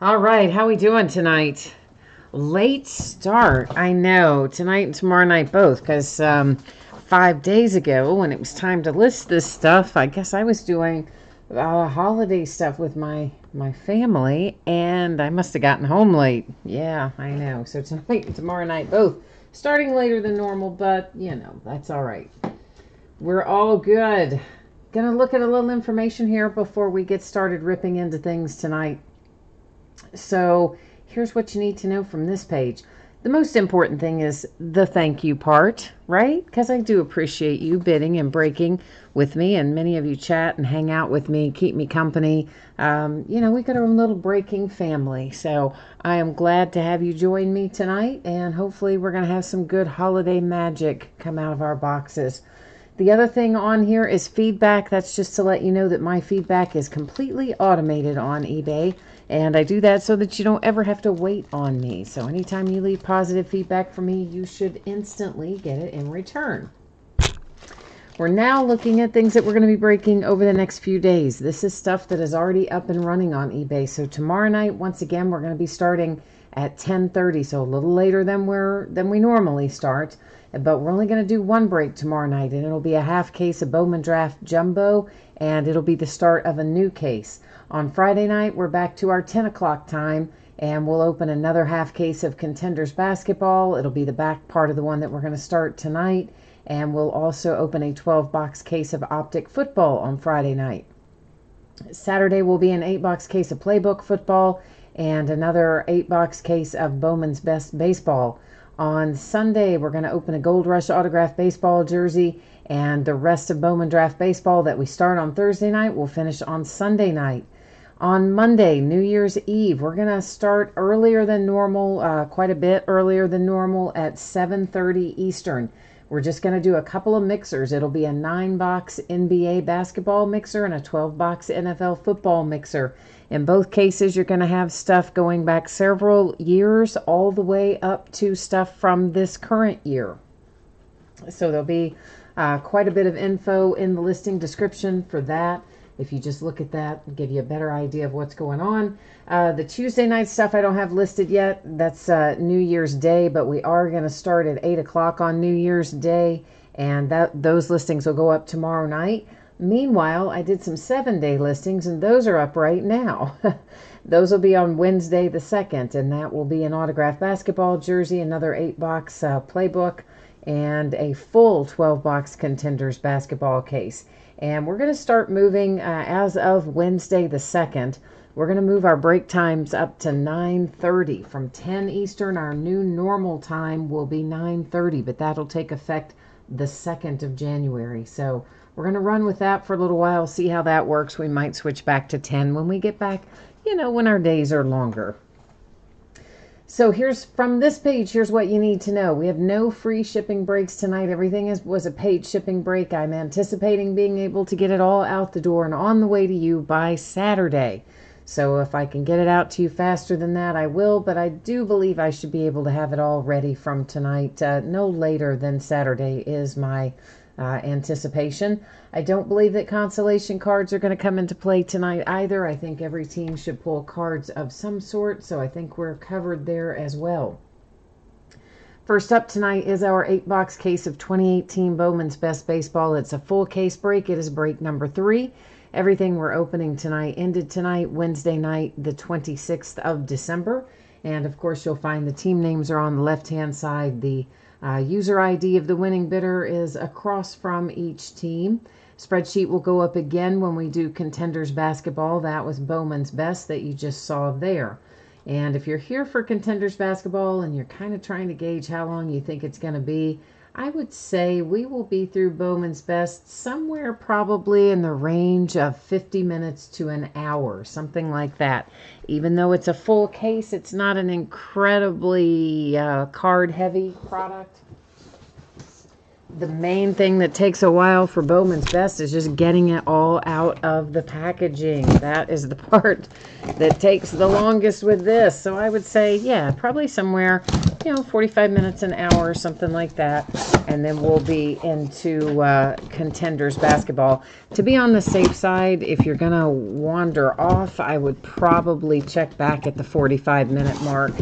All right, how we doing tonight? Late start, I know. Tonight and tomorrow night both, because 5 days ago when it was time to list this stuff, I guess I was doing holiday stuff with my family, and I must have gotten home late. Yeah, I know. So tonight and tomorrow night both, starting later than normal, but that's all right. We're all good. Gonna look at a little information here before we get started ripping into things tonight. So here's what you need to know from this page. The most important thing is the thank you part, right? Because I do appreciate you bidding and breaking with me, and many of you chat and hang out with me, keep me company. We got our own little breaking family. So I am glad to have you join me tonight, and hopefully we're going to have some good holiday magic come out of our boxes. The other thing on here is feedback. That's just to let you know that my feedback is completely automated on eBay. And I do that so that you don't ever have to wait on me. So anytime you leave positive feedback for me, you should instantly get it in return. We're now looking at things that we're going to be breaking over the next few days. This is stuff that is already up and running on eBay. So tomorrow night, once again, we're going to be starting at 10:30, so a little later than we normally start. But we're only going to do one break tomorrow night, and it'll be a half case of Bowman Draft Jumbo, and it'll be the start of a new case. On Friday night, we're back to our 10 o'clock time, and we'll open another half case of Contenders Basketball. It'll be the back part of the one that we're going to start tonight, and we'll also open a 12-box case of Optic Football on Friday night. Saturday will be an 8-box case of Playbook Football and another 8-box case of Bowman's Best Baseball. On Sunday, we're going to open a Gold Rush autographed baseball jersey, and the rest of Bowman Draft Baseball that we start on Thursday night will finish on Sunday night. On Monday, New Year's Eve, we're going to start earlier than normal, quite a bit earlier than normal at 7:30 Eastern. We're just going to do a couple of mixers. It'll be a 9-box NBA basketball mixer and a 12-box NFL football mixer. In both cases, you're going to have stuff going back several years all the way up to stuff from this current year. So there'll be quite a bit of info in the listing description for that. If you just look at that and give you a better idea of what's going on. The Tuesday night stuff I don't have listed yet. That's New Year's Day, but we are going to start at 8 o'clock on New Year's Day, and those listings will go up tomorrow night. Meanwhile, I did some 7-day listings, and those are up right now. Those will be on Wednesday the 2nd, and that will be an autographed basketball jersey, another 8-box playbook, and a full 12-box Contenders basketball case. And we're going to start moving as of Wednesday the 2nd. We're going to move our break times up to 9:30. From 10 Eastern, our new normal time will be 9:30, but that'll take effect the 2nd of January. So we're going to run with that for a little while, see how that works. We might switch back to 10 when we get back, when our days are longer. So from this page, here's what you need to know. We have no free shipping breaks tonight. Everything was a paid shipping break. I'm anticipating being able to get it all out the door and on the way to you by Saturday. So if I can get it out to you faster than that, I will. But I do believe I should be able to have it all ready from tonight. No later than Saturday is my anticipation. I don't believe that consolation cards are going to come into play tonight either. I think every team should pull cards of some sort, so I think we're covered there as well. First up tonight is our 8-box case of 2018 Bowman's Best Baseball. It's a full case break. It is break number 3. Everything we're opening tonight ended tonight, Wednesday night, the 26th of December. And of course, you'll find the team names are on the left-hand side. The user ID of the winning bidder is across from each team. Spreadsheet will go up again when we do Contenders Basketball. That was Bowman's Best that you just saw there. And if you're here for Contenders Basketball and you're kind of trying to gauge how long you think it's going to be, I would say we will be through Bowman's Best somewhere probably in the range of 50 minutes to an hour, something like that. Even though it's a full case, it's not an incredibly card-heavy product. The main thing that takes a while for Bowman's Best is just getting it all out of the packaging. That is the part that takes the longest with this. So I would say, yeah, probably somewhere 45 minutes, an hour, something like that. And then we'll be into Contenders basketball. To be on the safe side, if you're going to wander off, I would probably check back at the 45-minute mark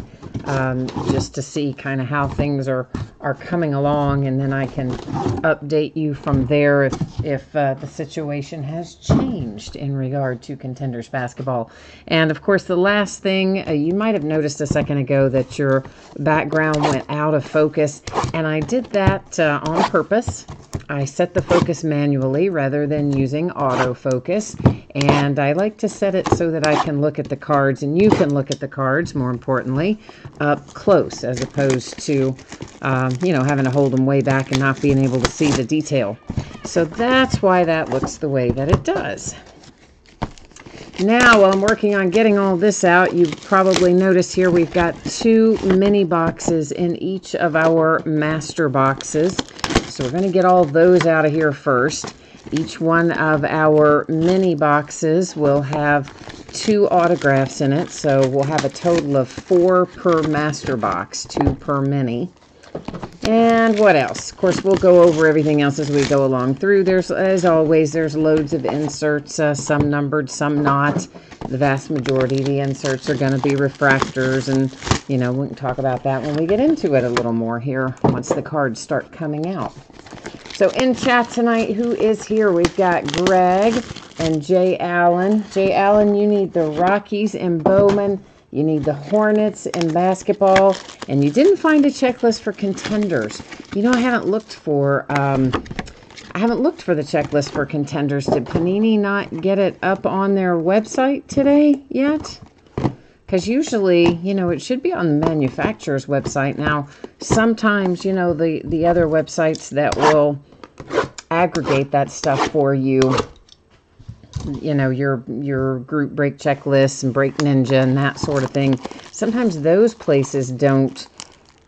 just to see kind of how things are coming along. And then I can update you from there if the situation has changed in regard to Contenders basketball. And, of course, the last thing, you might have noticed a second ago that your background went out of focus, and I did that on purpose. I set the focus manually rather than using autofocus, and I like to set it so that I can look at the cards, and you can look at the cards, more importantly, up close, as opposed to, having to hold them way back and not being able to see the detail. So that's why that looks the way that it does. Now, while I'm working on getting all this out, you probably notice here we've got 2 mini boxes in each of our master boxes. So we're going to get all those out of here first. Each one of our mini boxes will have 2 autographs in it. So we'll have a total of 4 per master box, 2 per mini. And what else? Of course, we'll go over everything else as we go along through. As always, there's loads of inserts, some numbered, some not. The vast majority of the inserts are going to be refractors, and, we can talk about that when we get into it a little more here, once the cards start coming out. So in chat tonight, who is here? We've got Greg and Jay Allen. Jay Allen, you need the Rockies and Bowman. You need the Hornets in basketball, and you didn't find a checklist for Contenders. I haven't looked for the checklist for Contenders. Did Panini not get it up on their website today yet? Because usually, it should be on the manufacturer's website. Now, sometimes, the other websites that will aggregate that stuff for you, your group break checklists and Break Ninja and that sort of thing. Sometimes those places don't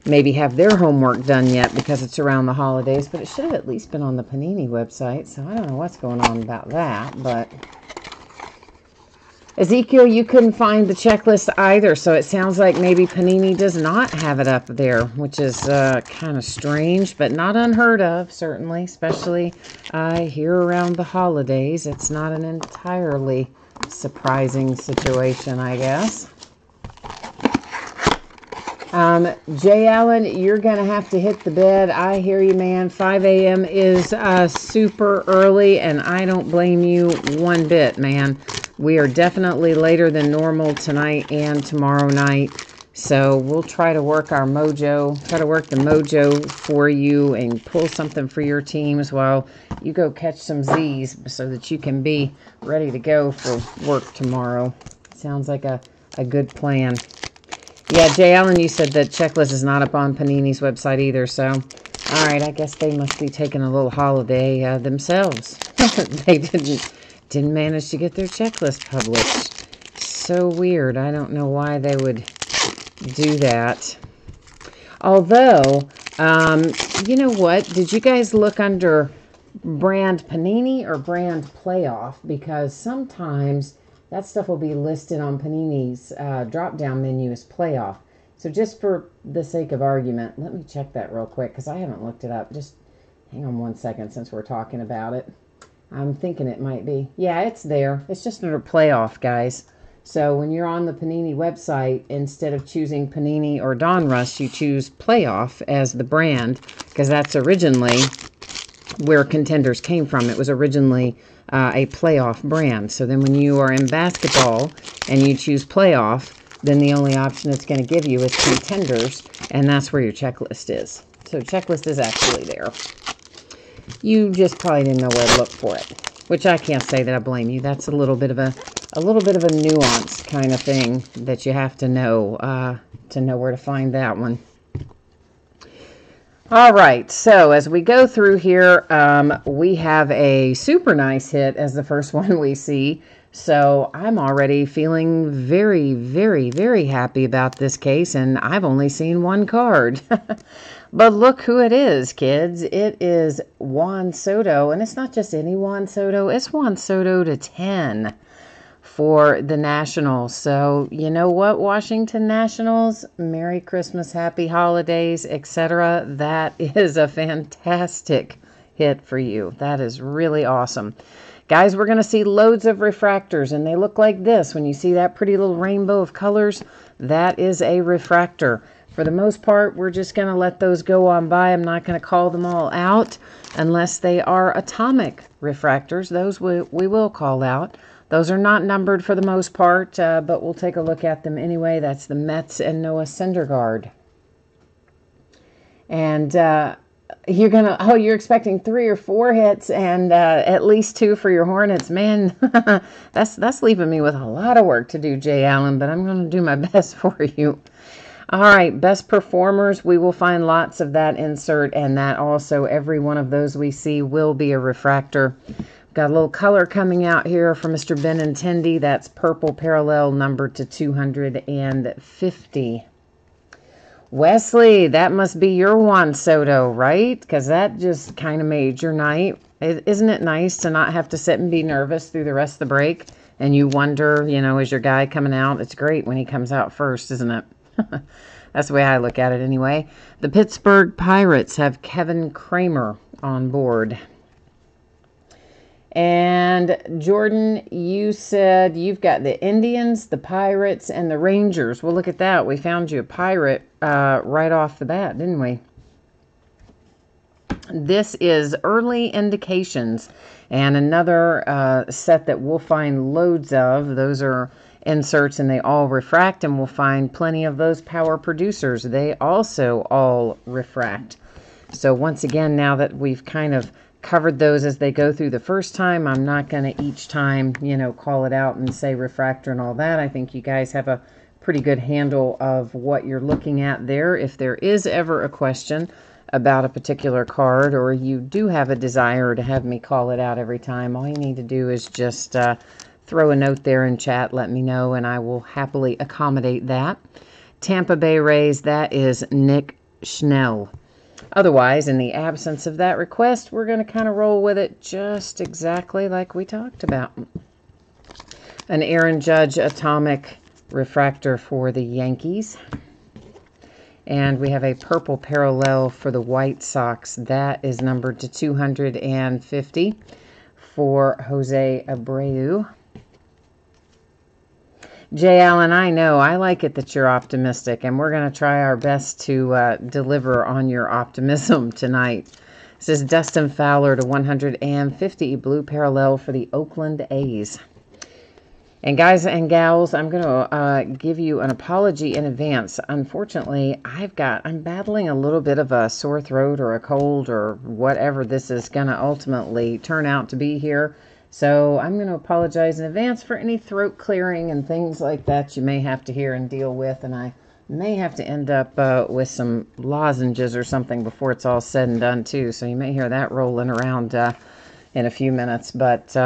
maybe have their homework done yet because it's around the holidays, but it should have at least been on the Panini website. So I don't know what's going on about that, but Ezekiel, you couldn't find the checklist either, so it sounds like maybe Panini does not have it up there, which is kind of strange, but not unheard of, certainly, especially here around the holidays. It's not an entirely surprising situation, I guess. Jay Allen, you're going to have to hit the bed. I hear you, man. 5 a.m. is super early, and I don't blame you one bit, man. We are definitely later than normal tonight and tomorrow night. So we'll try to work our mojo, try to work the mojo for you and pull something for your teams while you go catch some Z's so that you can be ready to go for work tomorrow. Sounds like a good plan. Yeah, Jay Allen, you said that checklist is not up on Panini's website either. So, all right, I guess they must be taking a little holiday themselves. They didn't manage to get their checklist published. So weird. I don't know why they would do that. Although, you know what? Did you guys look under brand Panini or brand Playoff? Because sometimes that stuff will be listed on Panini's drop-down menu as Playoff. So just for the sake of argument, let me check that real quick because I haven't looked it up. Just hang on 1 second since we're talking about it. I'm thinking it might be. Yeah, it's there. It's just under Playoff, guys. So when you're on the Panini website, instead of choosing Panini or Donruss, you choose Playoff as the brand because that's originally where Contenders came from. It was originally a Playoff brand. So then when you are in basketball and you choose Playoff, then the only option it's going to give you is Contenders, and that's where your checklist is. So checklist is actually there. You just probably didn't know where to look for it, which I can't say that I blame you. That's a little bit of a nuanced kind of thing that you have to know where to find that one. All right, so as we go through here, we have a super nice hit as the first one we see. So I'm already feeling very, very, very happy about this case, and I've only seen one card. But look who it is, kids. It is Juan Soto, and it's not just any Juan Soto. It's Juan Soto to 10. for the Nationals. So, you know what, Washington Nationals? Merry Christmas, Happy Holidays, etc. That is a fantastic hit for you. That is really awesome. Guys, we're going to see loads of refractors, and they look like this. When you see that pretty little rainbow of colors, that is a refractor. For the most part, we're just going to let those go on by. I'm not going to call them all out unless they are atomic refractors. Those we will call out. Those are not numbered for the most part, but we'll take a look at them anyway. That's the Mets and Noah Syndergaard. And you're expecting 3 or 4 hits and at least 2 for your Hornets. Man, that's leaving me with a lot of work to do, Jay Allen, but I'm going to do my best for you. All right, best performers, we will find lots of that insert, and that also, every one of those we see will be a refractor. Got a little color coming out here from Mr. Benintendi. That's purple parallel, numbered to 250. Wesley, that must be your Juan Soto, right? Because that just kind of made your night. Isn't it nice to not have to sit and be nervous through the rest of the break? And you wonder, is your guy coming out? It's great when he comes out first, isn't it? That's the way I look at it anyway. The Pittsburgh Pirates have Kevin Kramer on board. And Jordan, you said you've got the Indians, the Pirates, and the Rangers. Well, look at that. We found you a Pirate right off the bat, didn't we? This is early indications, and another set that we'll find loads of. Those are inserts, and they all refract, and we'll find plenty of those power producers. They also all refract. So once again, now that we've kind of covered those as they go through the first time, I'm not going to each time, call it out and say refractor and all that. I think you guys have a pretty good handle of what you're looking at there. If there is ever a question about a particular card, or you do have a desire to have me call it out every time, all you need to do is just throw a note there in chat, let me know, and I will happily accommodate that. Tampa Bay Rays, that is Nick Schnell. Otherwise, in the absence of that request, we're going to kind of roll with it just exactly like we talked about. An Aaron Judge atomic refractor for the Yankees. And we have a purple parallel for the White Sox. That is numbered to 250 for Jose Abreu. Jay Allen, I know. I like it that you're optimistic, and we're going to try our best to deliver on your optimism tonight. This is Dustin Fowler to 150, blue parallel for the Oakland A's. And guys and gals, I'm going to give you an apology in advance. Unfortunately, I'm battling a little bit of a sore throat or a cold or whatever this is going to ultimately turn out to be here. So I'm going to apologize in advance for any throat clearing and things like that you may have to hear and deal with. And I may have to end up with some lozenges or something before it's all said and done too. So you may hear that rolling around in a few minutes. But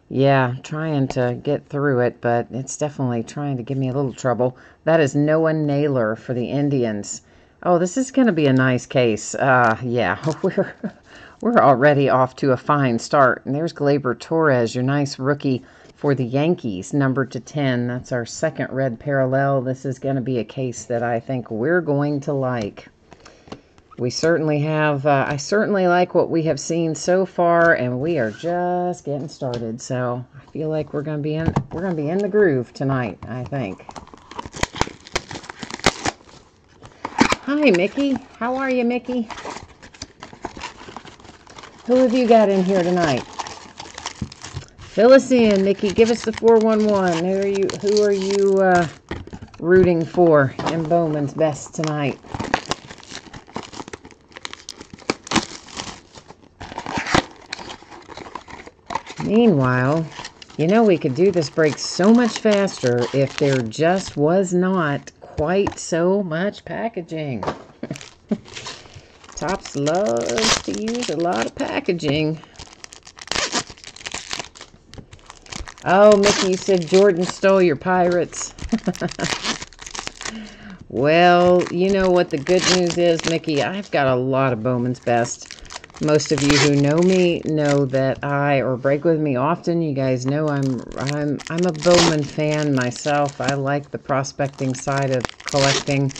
yeah, trying to get through it, but it's definitely trying to give me a little trouble. That is Noah Naylor for the Indians. Oh, this is going to be a nice case. Yeah, we're already off to a fine start. And there's Gleyber Torres, your nice rookie for the Yankees, numbered to 10. That's our second red parallel. This is going to be a case that I think we're going to like. We certainly have, I certainly like what we have seen so far, and we are just getting started. So I feel like we're going to be in the groove tonight, I think. Hi, Mickey. How are you, Mickey? Who have you got in here tonight? Fill us in, Mickey. Give us the 411. Who are you rooting for in Bowman's Best tonight? Meanwhile, we could do this break so much faster if there just was not quite so much packaging. Topps loves to use a lot of packaging. Oh, Mickey, you said Jordan stole your Pirates. Well, you know what the good news is, Mickey? I've got a lot of Bowman's Best. Most of you who know me know that or break with me often. You guys know I'm a Bowman fan myself. I like the prospecting side of collecting.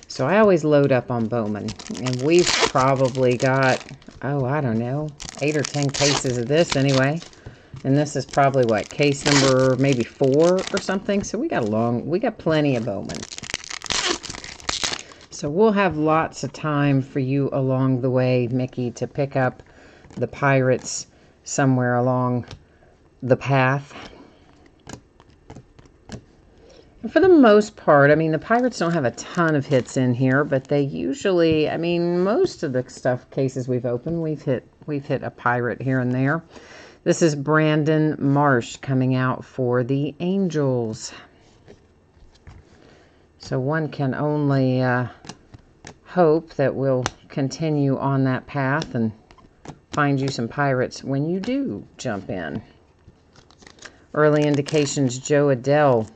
So I always load up on Bowman. And we've probably got, oh, I don't know, 8 or 10 cases of this anyway. And this is probably, what, case number maybe 4 or something. So we got plenty of Bowman. So we'll have lots of time for you along the way, Mickey, to pick up the Pirates somewhere along the path. And for the most part, I mean, the Pirates don't have a ton of hits in here, but they usually, I mean, most of the cases we've opened, we've hit a Pirate here and there. This is Brandon Marsh coming out for the Angels. So one can only hope that we'll continue on that path and find you some Pirates when you do jump in. Early indications, Joe Adell.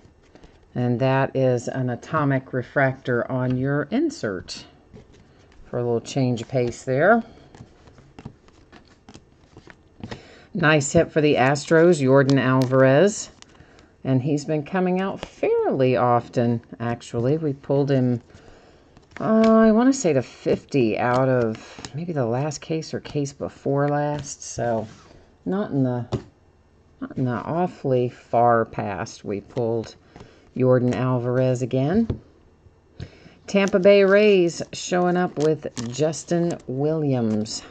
And that is an atomic refractor on your insert for a little change of pace there. Nice hit for the Astros, Yordan Alvarez. And he's been coming out fairly often, actually. We pulled him, I want to say to 50 out of maybe the last case or case before last. So not in the awfully far past we pulled Yordan Alvarez again. Tampa Bay Rays showing up with Justin Williams.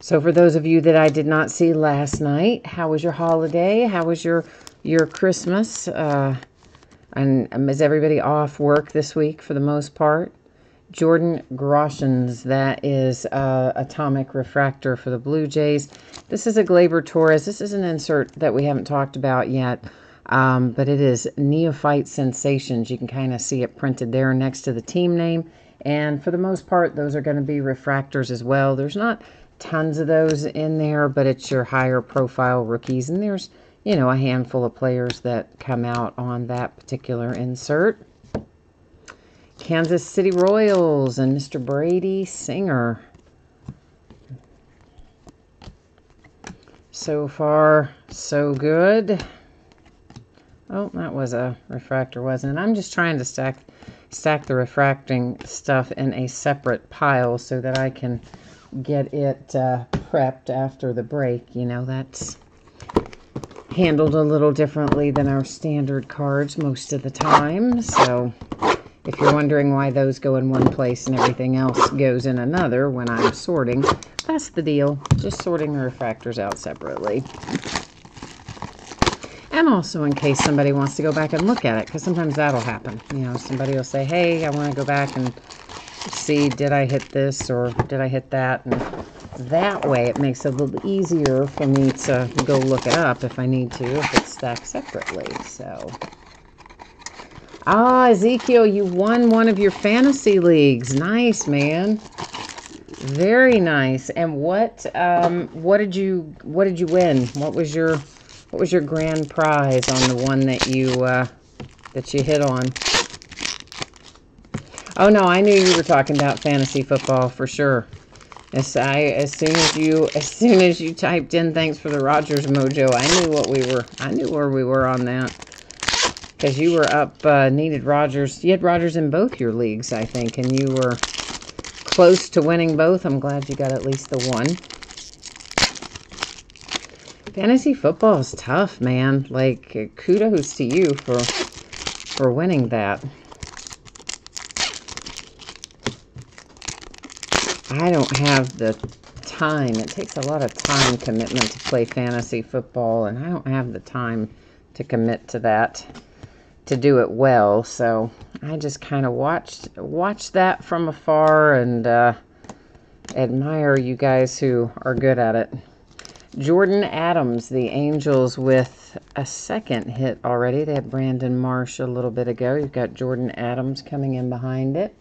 So for those of you that I did not see last night, how was your holiday? How was your Christmas? And is everybody off work this week for the most part? Jordan Groshans, that is atomic refractor for the Blue Jays. This is a Gleyber Torres. This is an insert that we haven't talked about yet, but it is Neophyte Sensations. You can kind of see it printed there next to the team name. And for the most part, those are going to be refractors as well. There's not tons of those in there, but it's your higher profile rookies. And there's, you know, a handful of players that come out on that particular insert. Kansas City Royals and Mr. Brady Singer. So far, so good. Oh, that was a refractor, wasn't it? I'm just trying to stack the refracting stuff in a separate pile so that I can get it prepped after the break. You know, that's handled a little differently than our standard cards most of the time. So if you're wondering why those go in one place and everything else goes in another when I'm sorting, that's the deal. Just sorting the refractors out separately. And also in case somebody wants to go back and look at it, because sometimes that'll happen. You know, somebody will say, hey, I want to go back and see, did I hit this or did I hit that? And that way it makes it a little easier for me to go look it up if I need to, if it's stacked separately. So, Ezekiel, you won one of your fantasy leagues. Nice, man. Very nice. And what did you win? What was your grand prize on the one that you hit on? Oh no, I knew you were talking about fantasy football for sure. As soon as you typed in thanks for the Rogers mojo, I knew where we were on that. Because you were up, needed Rogers. You had Rogers in both your leagues, I think, and you were close to winning both. I'm glad you got at least the one. Fantasy football is tough, man. Like, kudos to you for winning that. I don't have the time. It takes a lot of time commitment to play fantasy football, and I don't have the time to commit to that, to do it well. So I just kind of watched that from afar and admire you guys who are good at it. Jordan Adams, the Angels, with a second hit already. They had Brandon Marsh a little bit ago. You've got Jordan Adams coming in behind it.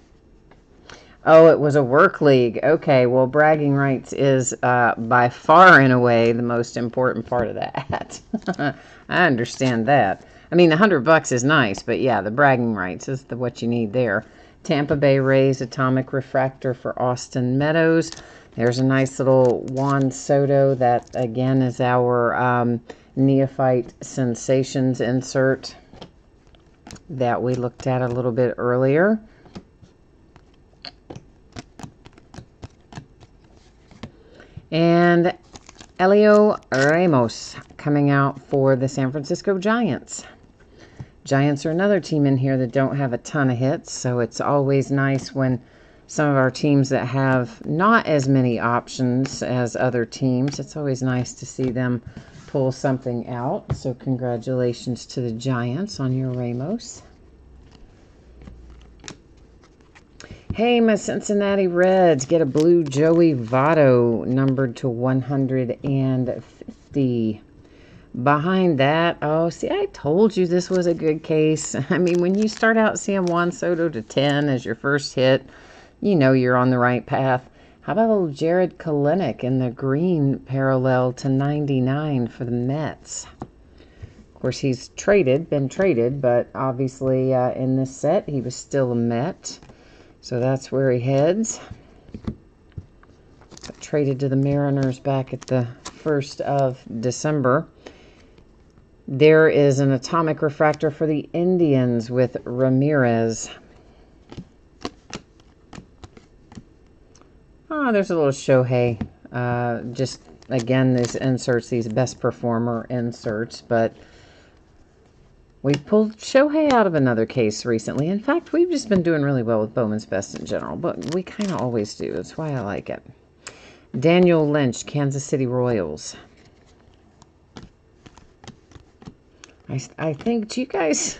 Oh, it was a work league. Okay, well, bragging rights is by far and away the most important part of that. I understand that. I mean, $100 is nice, but yeah, the bragging rights is what you need there. Tampa Bay Rays Atomic Refractor for Austin Meadows. There's a nice little Juan Soto. That, again, is our Neophyte Sensations insert that we looked at a little bit earlier. And Elio Ramos coming out for the San Francisco Giants. Giants are another team in here that don't have a ton of hits, so it's always nice when some of our teams that have not as many options as other teams, it's always nice to see them pull something out. So congratulations to the Giants on your Ramos. Hey, my Cincinnati Reds get a blue Joey Votto numbered to 150. Behind that, oh, see, I told you this was a good case. I mean, when you start out seeing Juan Soto to 10 as your first hit, you know you're on the right path. How about a little Jared Kelenic in the green parallel to 99 for the Mets? Of course, he's been traded, but obviously in this set, he was still a Met. So that's where he heads. Got traded to the Mariners back at the 1st of December. There is an Atomic Refractor for the Indians with Ramirez. Oh, there's a little Shohei. Just, again, these inserts, these best performer inserts. But we pulled Shohei out of another case recently. In fact, we've just been doing really well with Bowman's Best in general. But we kind of always do. That's why I like it. Daniel Lynch, Kansas City Royals. I think, do you guys,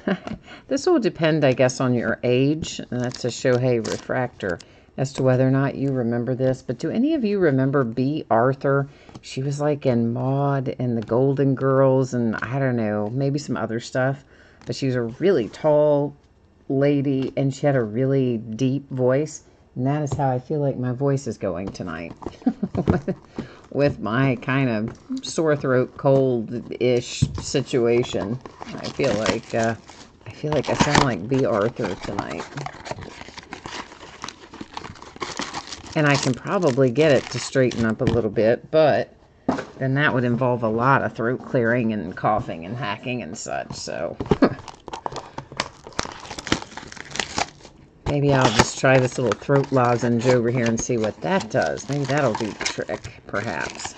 this will depend, I guess, on your age. And that's a Shohei refractor as to whether or not you remember this. But do any of you remember Bea Arthur? She was like in Maude and the Golden Girls and I don't know, maybe some other stuff. But she was a really tall lady and she had a really deep voice. And that is how I feel like my voice is going tonight. With my kind of sore throat, cold-ish situation. I feel like I sound like Bea Arthur tonight. And I can probably get it to straighten up a little bit, but then that would involve a lot of throat clearing and coughing and hacking and such, so maybe I'll just try this little throat lozenge over here and see what that does. Maybe that'll do the trick, perhaps.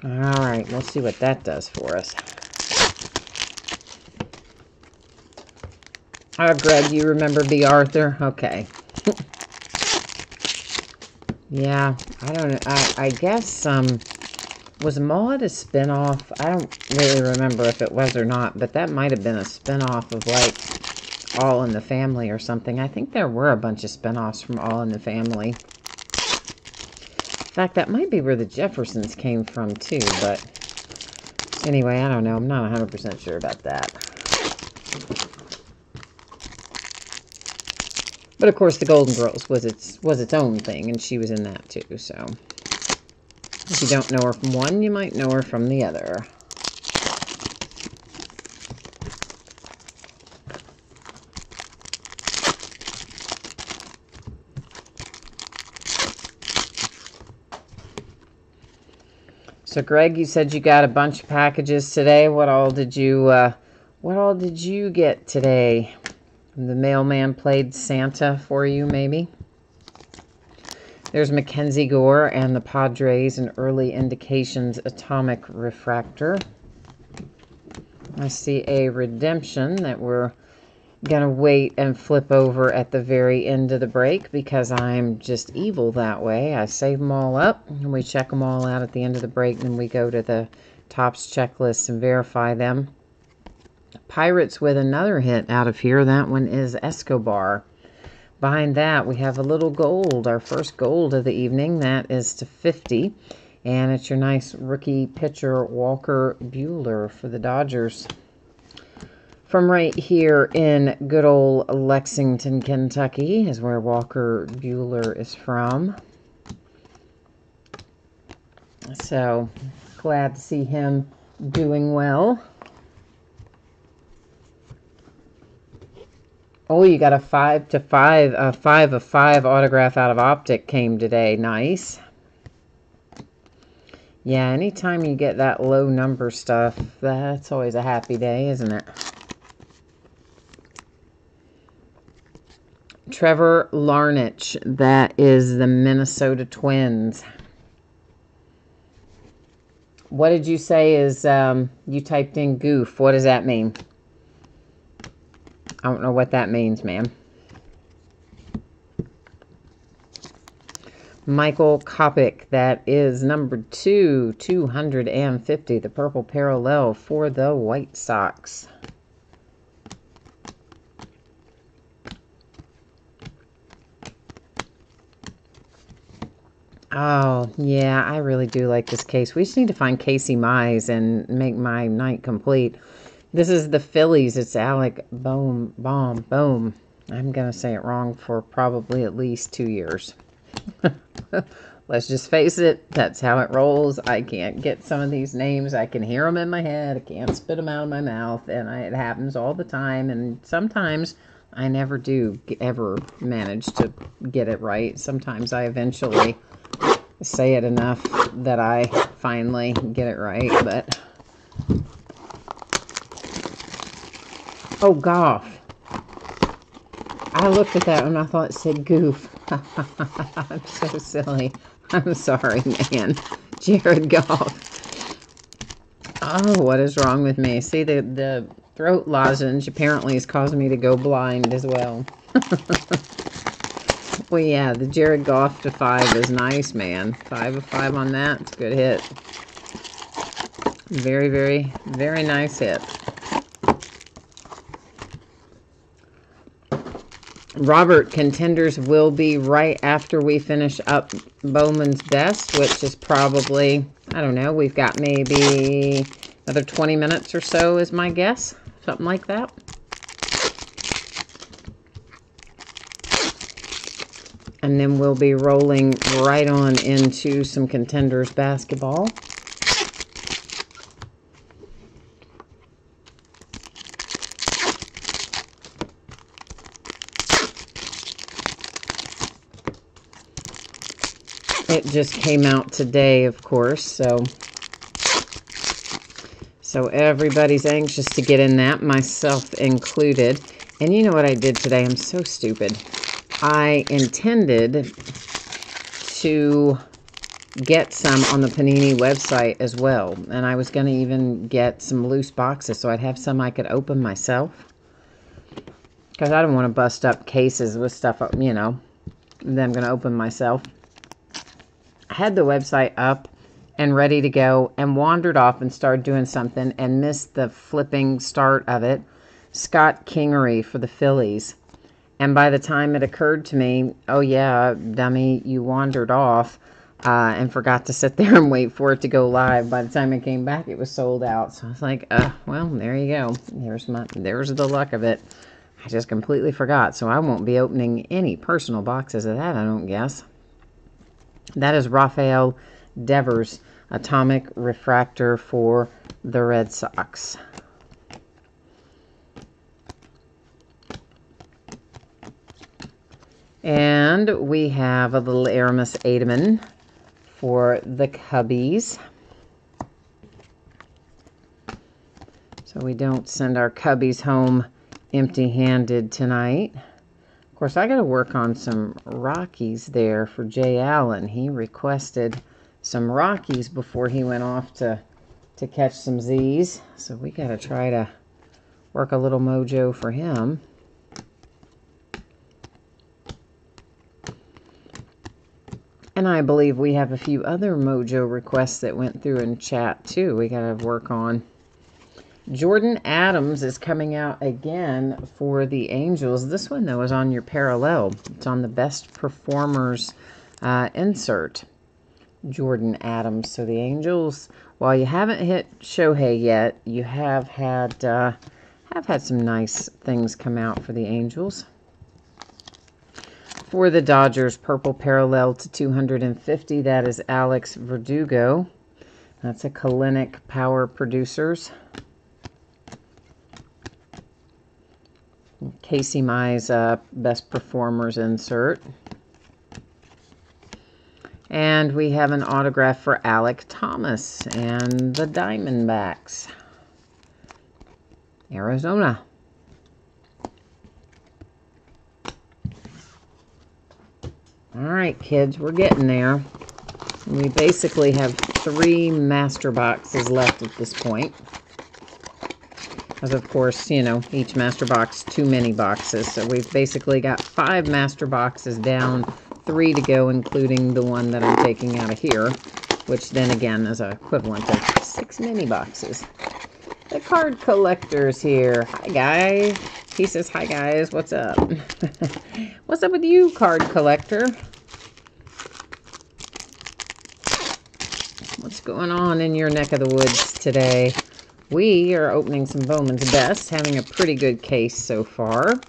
All right, we'll see what that does for us. Oh, Greg, you remember Bea Arthur? Okay. Yeah, I don't know. I guess, was Maude a spinoff? I don't really remember if it was or not, but that might have been a spinoff of, like, All in the Family or something. I think there were a bunch of spinoffs from All in the Family. In fact, that might be where the Jeffersons came from, too, but anyway, I don't know. I'm not 100% sure about that. But of course, the Golden Girls was its own thing, and she was in that too. So, if you don't know her from one, you might know her from the other. So, Greg, you said you got a bunch of packages today. What all did you get today? The mailman played Santa for you, maybe. There's Mackenzie Gore and the Padres, an early indications Atomic Refractor. I see a redemption that we're going to wait and flip over at the very end of the break because I'm just evil that way. I save them all up, and we check them all out at the end of the break, and then we go to the Topps checklist and verify them. Pirates with another hit out of here. That one is Escobar. Behind that, we have a little gold, our first gold of the evening. That is to 50. And it's your nice rookie pitcher, Walker Buehler for the Dodgers. From right here in good old Lexington, Kentucky is where Walker Buehler is from. So glad to see him doing well. Oh, you got a 5 of 5 autograph out of Optic came today. Nice. Yeah, anytime you get that low number stuff, that's always a happy day, isn't it? Trevor Larnach, that is the Minnesota Twins. What did you say is, you typed in goof. What does that mean? I don't know what that means, ma'am. Michael Kopech, that is number 250, the purple parallel for the White Sox. Oh, yeah, I really do like this case. We just need to find Casey Mize and make my night complete. This is the Phillies. It's Alec Bohm. I'm going to say it wrong for probably at least 2 years. Let's just face it. That's how it rolls. I can't get some of these names. I can hear them in my head. I can't spit them out of my mouth. And it happens all the time. And sometimes I never do ever manage to get it right. Sometimes I eventually say it enough that I finally get it right. But oh, Goff. I looked at that and I thought it said goof. I'm so silly. I'm sorry, man. Jared Goff. Oh, what is wrong with me? See, the throat lozenge apparently is causing me to go blind as well. Well, yeah, the Jared Goff to 5 is nice, man. 5 of 5 on that. It's a good hit. Very, very, very nice hit. Robert, contenders will be right after we finish up Bowman's Best, which is probably, I don't know, we've got maybe another 20 minutes or so is my guess. Something like that. And then we'll be rolling right on into some contenders basketball. It just came out today, of course, so everybody's anxious to get in that, myself included. And you know what I did today? I'm so stupid. I intended to get some on the Panini website as well. And I was going to even get some loose boxes so I'd have some I could open myself. Because I don't want to bust up cases with stuff, you know, that I'm going to open myself. I had the website up and ready to go and wandered off and started doing something and missed the flipping start of it. Scott Kingery for the Phillies. And by the time it occurred to me, oh yeah, dummy, you wandered off and forgot to sit there and wait for it to go live. By the time it came back, it was sold out. So I was like, well, there you go. There's the luck of it. I just completely forgot. So I won't be opening any personal boxes of that, I don't guess. That is Rafael Devers, Atomic Refractor for the Red Sox. And we have a little Aramis Ademan for the Cubbies. So we don't send our Cubbies home empty-handed tonight. Of course, I got to work on some Rockies there for Jay Allen. He requested some Rockies before he went off to catch some Z's. So we got to try to work a little mojo for him. And I believe we have a few other mojo requests that went through in chat too. We got to work on. Jordan Adams is coming out again for the Angels. This one, though, is on your parallel. It's on the best performers insert. Jordan Adams. So the Angels, while you haven't hit Shohei yet, you have had some nice things come out for the Angels. For the Dodgers, purple parallel to 250. That is Alex Verdugo. That's a Kalinick Power Producers. Casey Mize Best Performers insert. And we have an autograph for Alek Thomas and the Diamondbacks, Arizona. All right, kids, we're getting there. We basically have 3 master boxes left at this point. As of course, you know, each master box, 2 mini boxes. So we've basically got 5 master boxes down, 3 to go, including the one that I'm taking out of here, which then again is equivalent of 6 mini boxes. The card collector's here. Hi, guys. He says, hi, guys. What's up? What's up with you, card collector? What's going on in your neck of the woods today? We are opening some Bowman's Best, having a pretty good case so far.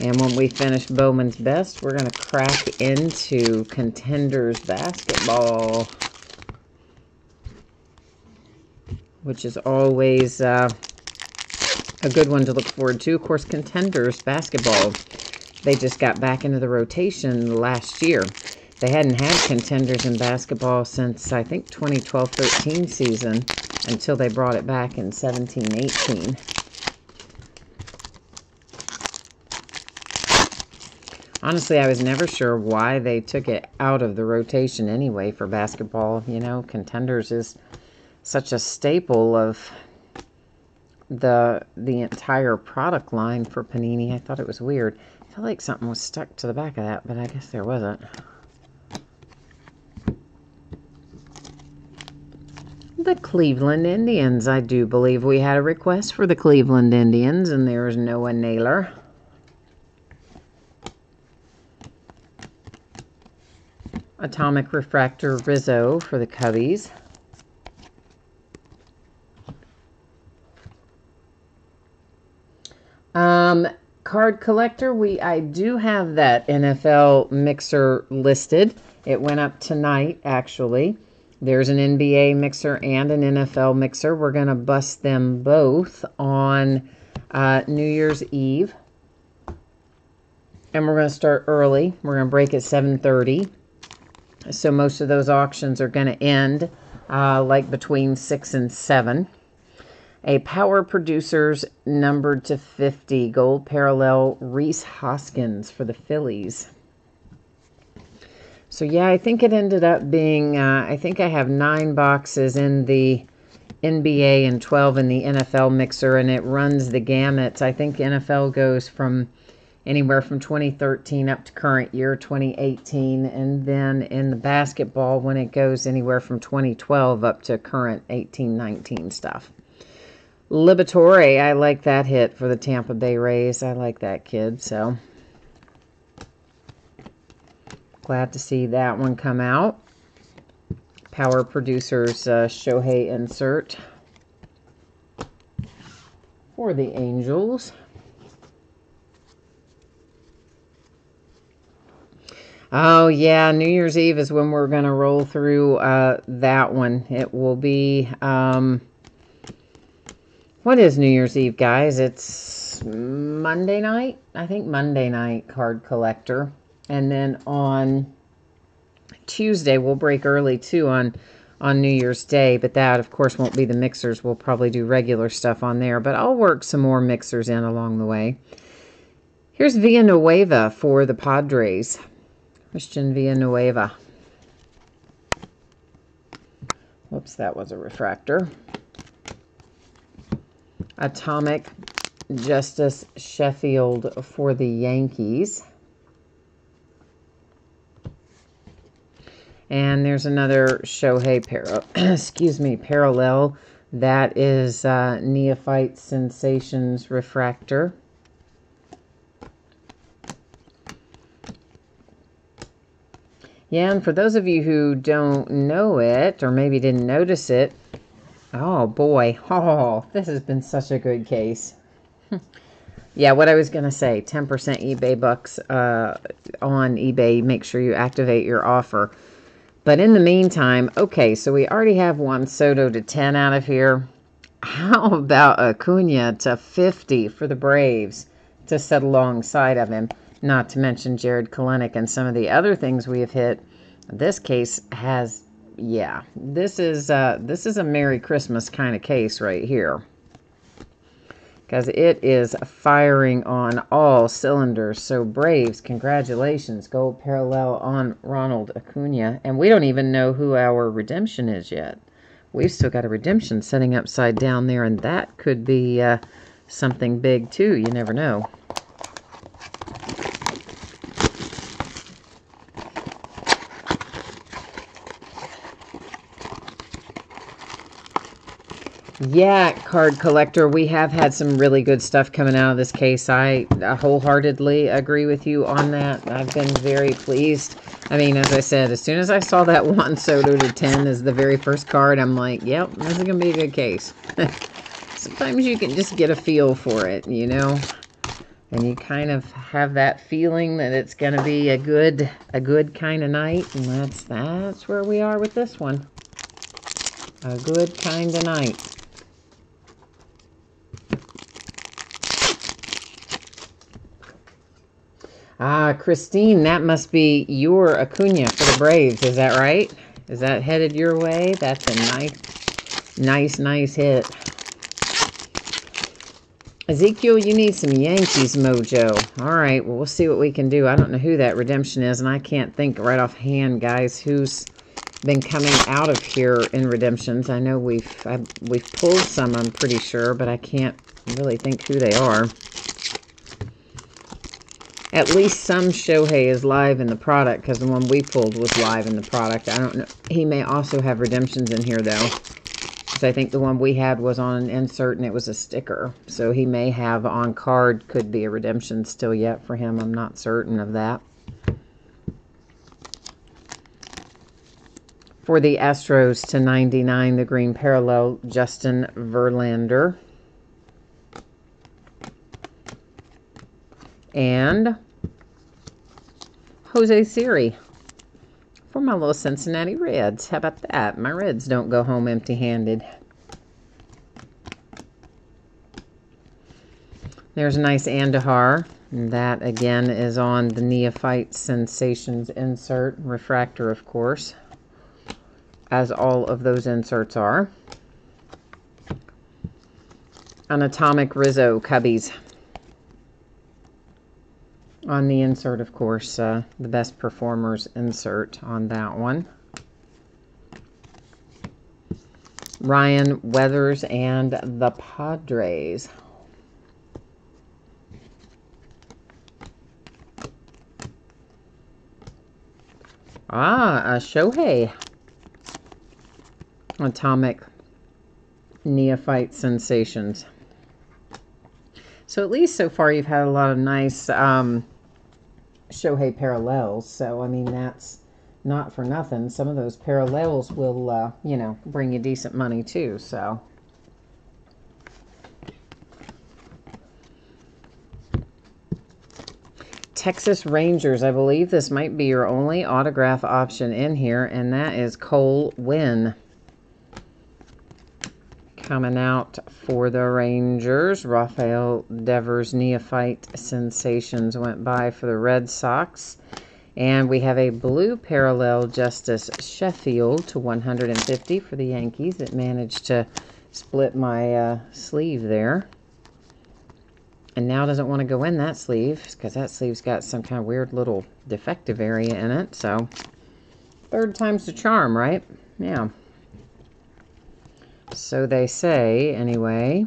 And when we finish Bowman's Best, we're going to crack into Contenders Basketball, which is always a good one to look forward to. Of course, Contenders Basketball, they just got back into the rotation last year. They hadn't had Contenders in basketball since, I think, 2012-13 season, until they brought it back in 17-18. Honestly, I was never sure why they took it out of the rotation anyway for basketball. You know, Contenders is such a staple of the entire product line for Panini. I thought it was weird. I felt like something was stuck to the back of that, but I guess there wasn't. The Cleveland Indians. I do believe we had a request for the Cleveland Indians, and there is Noah Naylor. Atomic Refractor Rizzo for the Cubbies. Card collector, I do have that NFL mixer listed. It went up tonight, actually. There's an NBA mixer and an NFL mixer. We're going to bust them both on New Year's Eve. And we're going to start early. We're going to break at 7:30. So most of those auctions are going to end like between 6 and 7. A Power Producers numbered to 50. Gold parallel Rhys Hoskins for the Phillies. So yeah, I think it ended up being, I think I have 9 boxes in the NBA and 12 in the NFL mixer, and it runs the gamut. I think NFL goes from anywhere from 2013 up to current year 2018, and then in the basketball, when it goes anywhere from 2012 up to current 18-19 stuff. Liberatore, I like that hit for the Tampa Bay Rays. I like that kid, so glad to see that one come out. Power Producers Shohei insert for the Angels. Oh, yeah, New Year's Eve is when we're going to roll through that one. It will be, what is New Year's Eve, guys? It's Monday night? I think Monday night, card collector. And then on Tuesday, we'll break early, too, on New Year's Day. But that, of course, won't be the mixers. We'll probably do regular stuff on there. But I'll work some more mixers in along the way. Here's Villanueva for the Padres. Christian Villanueva. Whoops, that was a refractor. Atomic Justice Sheffield for the Yankees. And there's another Shohei parallel. That is Neophyte Sensations refractor. Yeah, and for those of you who don't know it, or maybe didn't notice it, oh boy, oh, this has been such a good case. Yeah, what I was going to say, 10% eBay bucks on eBay. Make sure you activate your offer. But in the meantime, okay, so we already have Juan Soto to 10 out of here. How about Acuna to 50 for the Braves to set alongside of him? Not to mention Jared Kelenic and some of the other things we have hit. This case has, yeah, this is a Merry Christmas kind of case right here. Because it is firing on all cylinders. So Braves, congratulations. Gold parallel on Ronald Acuna. And we don't even know who our redemption is yet. We've still got a redemption sitting upside down there, and that could be something big too. You never know. Yeah, card collector, we have had some really good stuff coming out of this case. I wholeheartedly agree with you on that. I've been very pleased. I mean, as I said, as soon as I saw that Juan Soto to 10 as the very first card, I'm like, yep, this is going to be a good case. Sometimes you can just get a feel for it, you know? And you kind of have that feeling that it's going to be a good kind of night. And that's where we are with this one. A good kind of night. Ah, Christine, that must be your Acuna for the Braves. Is that right? Is that headed your way? That's a nice hit. Ezekiel, you need some Yankees mojo. All right, well, we'll see what we can do. I don't know who that redemption is, and I can't think right offhand, guys, who's been coming out of here in redemptions. I know we've pulled some, I'm pretty sure, but I can't really think who they are. At least some Shohei is live in the product, because the one we pulled was live in the product. I don't know. He may also have redemptions in here, though. So I think the one we had was on an insert, and it was a sticker. So he may have on card, could be a redemption still yet for him. I'm not certain of that. For the Astros to 99, the green parallel, Justin Verlander. And Jose Siri for my little Cincinnati Reds. How about that? My Reds don't go home empty-handed. There's a nice Andahar. That, again, is on the Neophyte Sensations insert. Refractor, of course, as all of those inserts are. An Atomic Rizzo Cubbies. On the insert, of course, the best performers insert on that one. Ryan Weathers and the Padres. Ah, a Shohei. Atomic Neophyte Sensations. So at least so far you've had a lot of nice Shohei parallels. So, I mean, that's not for nothing. Some of those parallels will, you know, bring you decent money too. So, Texas Rangers. I believe this might be your only autograph option in here, and that is Cole Winn. Coming out for the Rangers. Rafael Devers Neophyte Sensations went by for the Red Sox. And we have a blue parallel Justice Sheffield to 150 for the Yankees. It managed to split my sleeve there. And now doesn't want to go in that sleeve because that sleeve's got some kind of weird little defective area in it. So, third time's the charm, right? Yeah. So they say, anyway.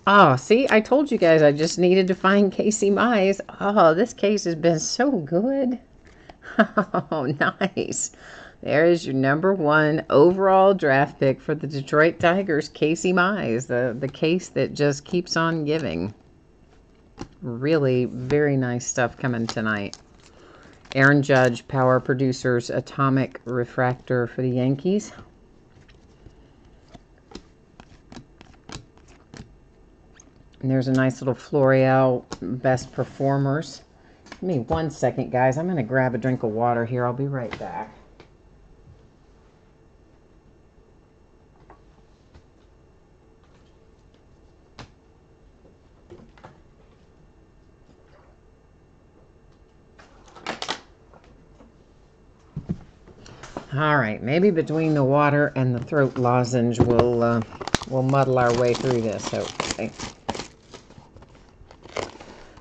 Oh, see, I told you guys I just needed to find Casey Mize. Oh, this case has been so good. Oh, nice. There is your #1 overall draft pick for the Detroit Tigers, Casey Mize, the case that just keeps on giving. Really very nice stuff coming tonight. Aaron Judge, Power Producers, Atomic Refractor for the Yankees. And there's a nice little L'Oreal Best Performers. Give me 1 second, guys. I'm going to grab a drink of water here. I'll be right back. All right, maybe between the water and the throat lozenge, we'll muddle our way through this, hopefully.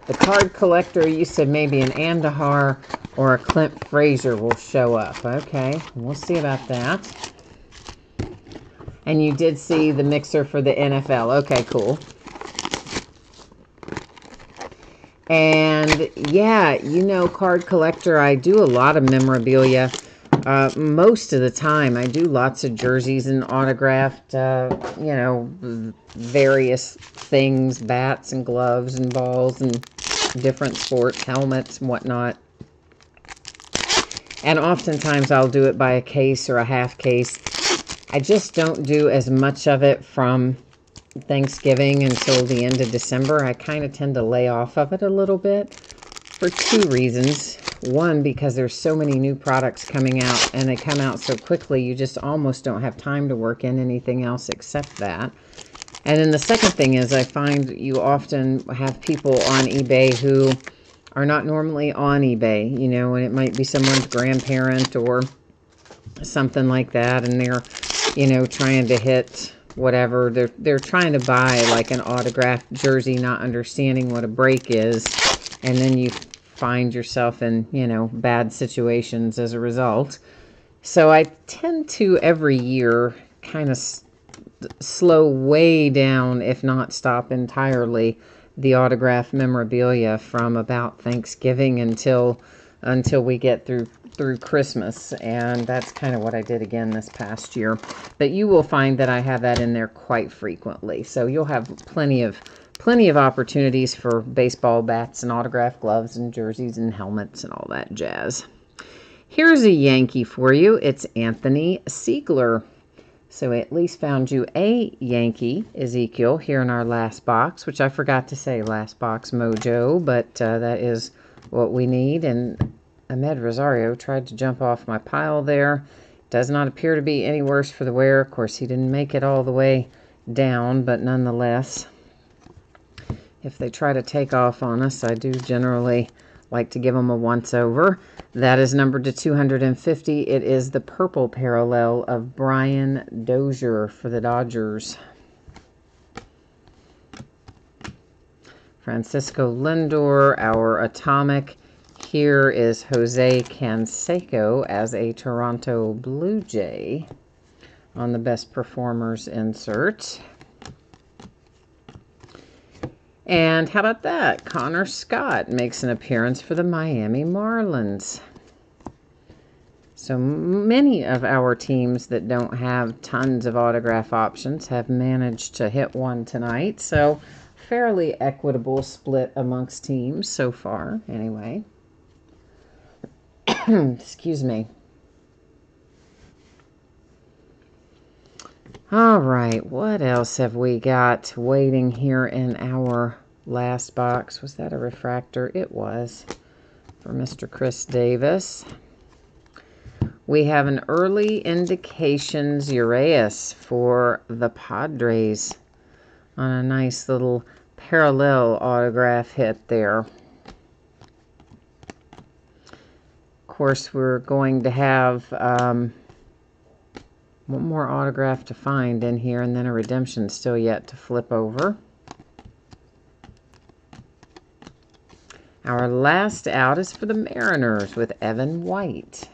The card collector, you said maybe an Andahar or a Clint Frazier will show up. Okay, we'll see about that. And you did see the mixer for the NFL. Okay, cool. And yeah, you know, card collector, I do a lot of memorabilia. Most of the time, I do lots of jerseys and autographed, you know, various things, bats and gloves and balls and different sports, helmets and whatnot. And oftentimes I'll do it by a case or a half case. I just don't do as much of it from Thanksgiving until the end of December. I kind of tend to lay off of it a little bit for 2 reasons. One, because there's so many new products coming out and they come out so quickly, you just almost don't have time to work in anything else except that. And then the second thing is I find you often have people on eBay who are not normally on eBay, you know, and it might be someone's grandparent or something like that, and they're, you know, trying to hit whatever. They're trying to buy like an autographed jersey, not understanding what a break is, and then you find yourself in, you know, bad situations as a result. So I tend to every year kind of slow way down, if not stop entirely, the autograph memorabilia from about Thanksgiving until we get through Christmas. And that's kind of what I did again this past year. But you will find that I have that in there quite frequently. So you'll have plenty of opportunities for baseball bats and autographed gloves and jerseys and helmets and all that jazz. Here's a Yankee for you. It's Anthony Siegler. So I at least found you a Yankee, Ezekiel, here in our last box, which I forgot to say last box mojo, but that is what we need. And Ahmed Rosario tried to jump off my pile there. Does not appear to be any worse for the wear. Of course, he didn't make it all the way down, but nonetheless, if they try to take off on us, I do generally like to give them a once-over. That is numbered to 250. It is the purple parallel of Brian Dozier for the Dodgers. Francisco Lindor, our atomic. Here is Jose Canseco as a Toronto Blue Jay on the Best Performers insert. And how about that? Connor Scott makes an appearance for the Miami Marlins. So many of our teams that don't have tons of autograph options have managed to hit one tonight. So fairly equitable split amongst teams so far, anyway. Excuse me. All right, what else have we got waiting here in our last box? Was that a refractor? It was, for Mr. Chris Davis. We have an early indications Urias for the Padres on a nice little parallel autograph hit there. Of course, we're going to have one more autograph to find in here, and then a redemption still yet to flip over. Our last out is for the Mariners with Evan White.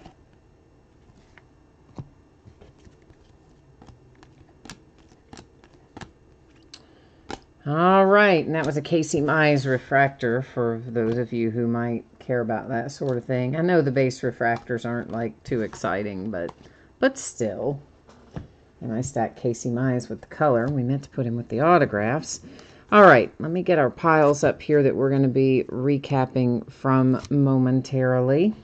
All right, and that was a Casey Mize refractor for those of you who might care about that sort of thing. I know the base refractors aren't like too exciting, but still. And I stacked Casey Mize with the color. We meant to put him with the autographs. All right, let me get our piles up here that we're going to be recapping from momentarily.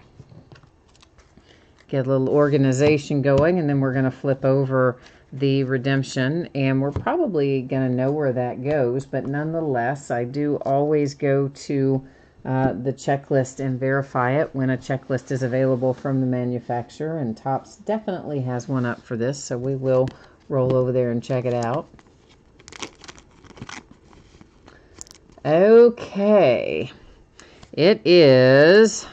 Get a little organization going, and then we're going to flip over the redemption, and we're probably going to know where that goes, but nonetheless, I do always go to the checklist and verify it when a checklist is available from the manufacturer, and Topps definitely has one up for this, so we will roll over there and check it out. Okay, it is